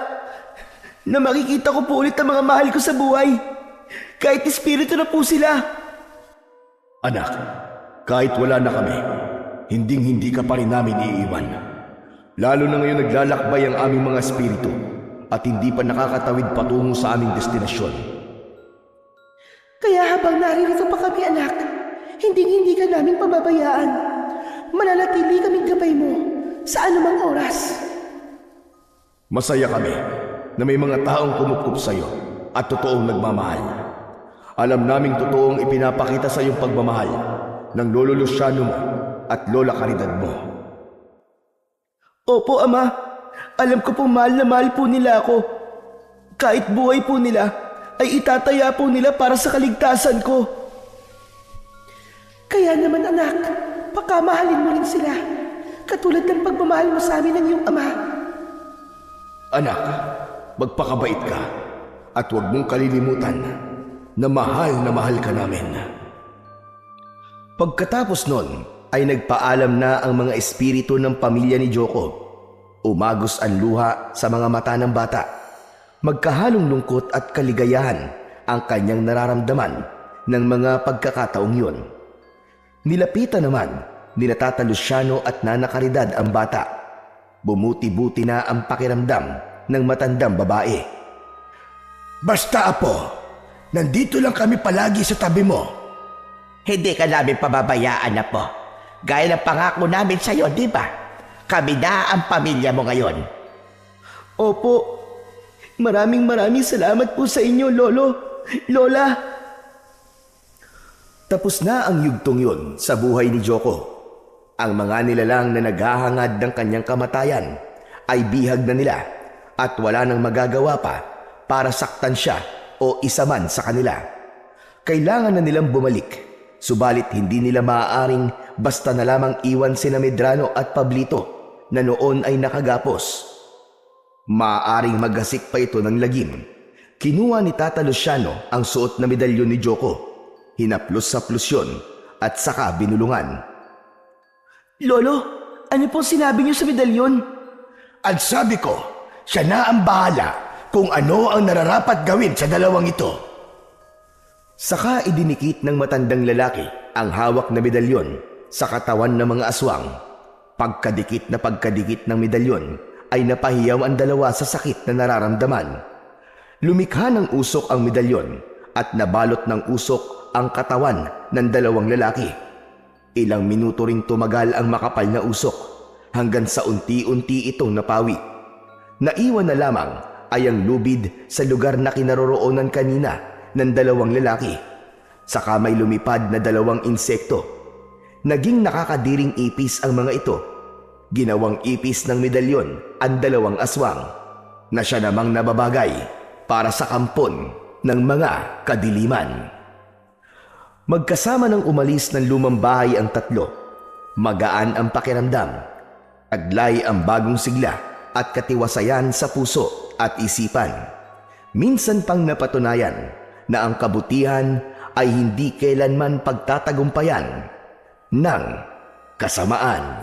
na makikita ko po ulit ang mga mahal ko sa buhay. Kahit espiritu na po sila. Anak, kahit wala na kami, hinding-hindi ka pa rin namin iiwan. Lalo na ngayon naglalakbay ang aming mga espiritu at hindi pa nakakatawid patungo sa aming destinasyon. Kaya habang naririto pa kami, anak, hinding-hindi ka namin pababayaan. Mananatili kaming gabay mo sa anumang oras. Masaya kami na may mga taong kumukup sa iyo at totoong nagmamahal. Alam naming totoong ipinapakita sa iyong pagmamahal ng Lolo Luciano mo at Lola Caridad mo. Opo, Ama. Alam ko po mahal na mahal po nila ako. Kahit buhay po nila, ay itataya po nila para sa kaligtasan ko. Kaya naman, anak, pakamahalin mo rin sila, katulad ng pagmamahal mo sa amin ng iyong ama. Anak, magpakabait ka at huwag mong kalilimutan na mahal ka namin. Pagkatapos nun ay nagpaalam na ang mga espiritu ng pamilya ni Joko. Umagos ang luha sa mga mata ng bata. Magkahalong lungkot at kaligayahan ang kanyang nararamdaman ng mga pagkakataong yun. Nilapitan naman ni Tata Luciano at Nana Caridad ang bata. Bumuti-buti na ang pakiramdam ng matandang babae. Basta, Apo, nandito lang kami palagi sa tabi mo. Hindi ka namin pababayaan na po. Gaya ng pangako namin sa'yo, di ba? Kami na ang pamilya mo ngayon. Opo. Maraming salamat po sa inyo, Lolo, Lola. Tapos na ang yugtong yun sa buhay ni Joko. Ang mga nilalang na naghahangad ng kanyang kamatayan ay bihag na nila at wala nang magagawa pa para saktan siya o isa man sa kanila. Kailangan na nilang bumalik, subalit hindi nila maaaring basta na lamang iwan sina Medrano at Pablito na noon ay nakagapos. Maaaring maggasik pa ito ng lagim. Kinuha ni Tata Luciano ang suot na medalyon ni Joko. Hinaplos sa plusyon at saka binulungan. Lolo, ano pong sinabi niyo sa medalyon? At sabi ko, siya na ang bahala kung ano ang nararapat gawin sa dalawang ito. Saka idinikit ng matandang lalaki ang hawak na medalyon sa katawan ng mga aswang. Pagkadikit ng medalyon ay napahiyaw ang dalawa sa sakit na nararamdaman. Lumikha ng usok ang medalyon at nabalot ng usok ang katawan ng dalawang lalaki. Ilang minuto ring tumagal ang makapal na usok hanggang sa unti-unti itong napawi. Naiwan na lamang ay ang lubid sa lugar na kinaroroonan kanina ng dalawang lalaki. Saka may lumipad na dalawang insekto. Naging nakakadiring ipis ang mga ito. Ginawang ipis ng medalyon ang dalawang aswang na siya namang nababagay para sa kampon ng mga kadiliman. Magkasama ng umalis ng lumang bahay ang tatlo. Magaan ang pakiramdam. Taglay ang bagong sigla at katiwasayan sa puso at isipan. Minsan pang napatunayan na ang kabutihan ay hindi kailanman pagtatagumpayan ng kasamaan.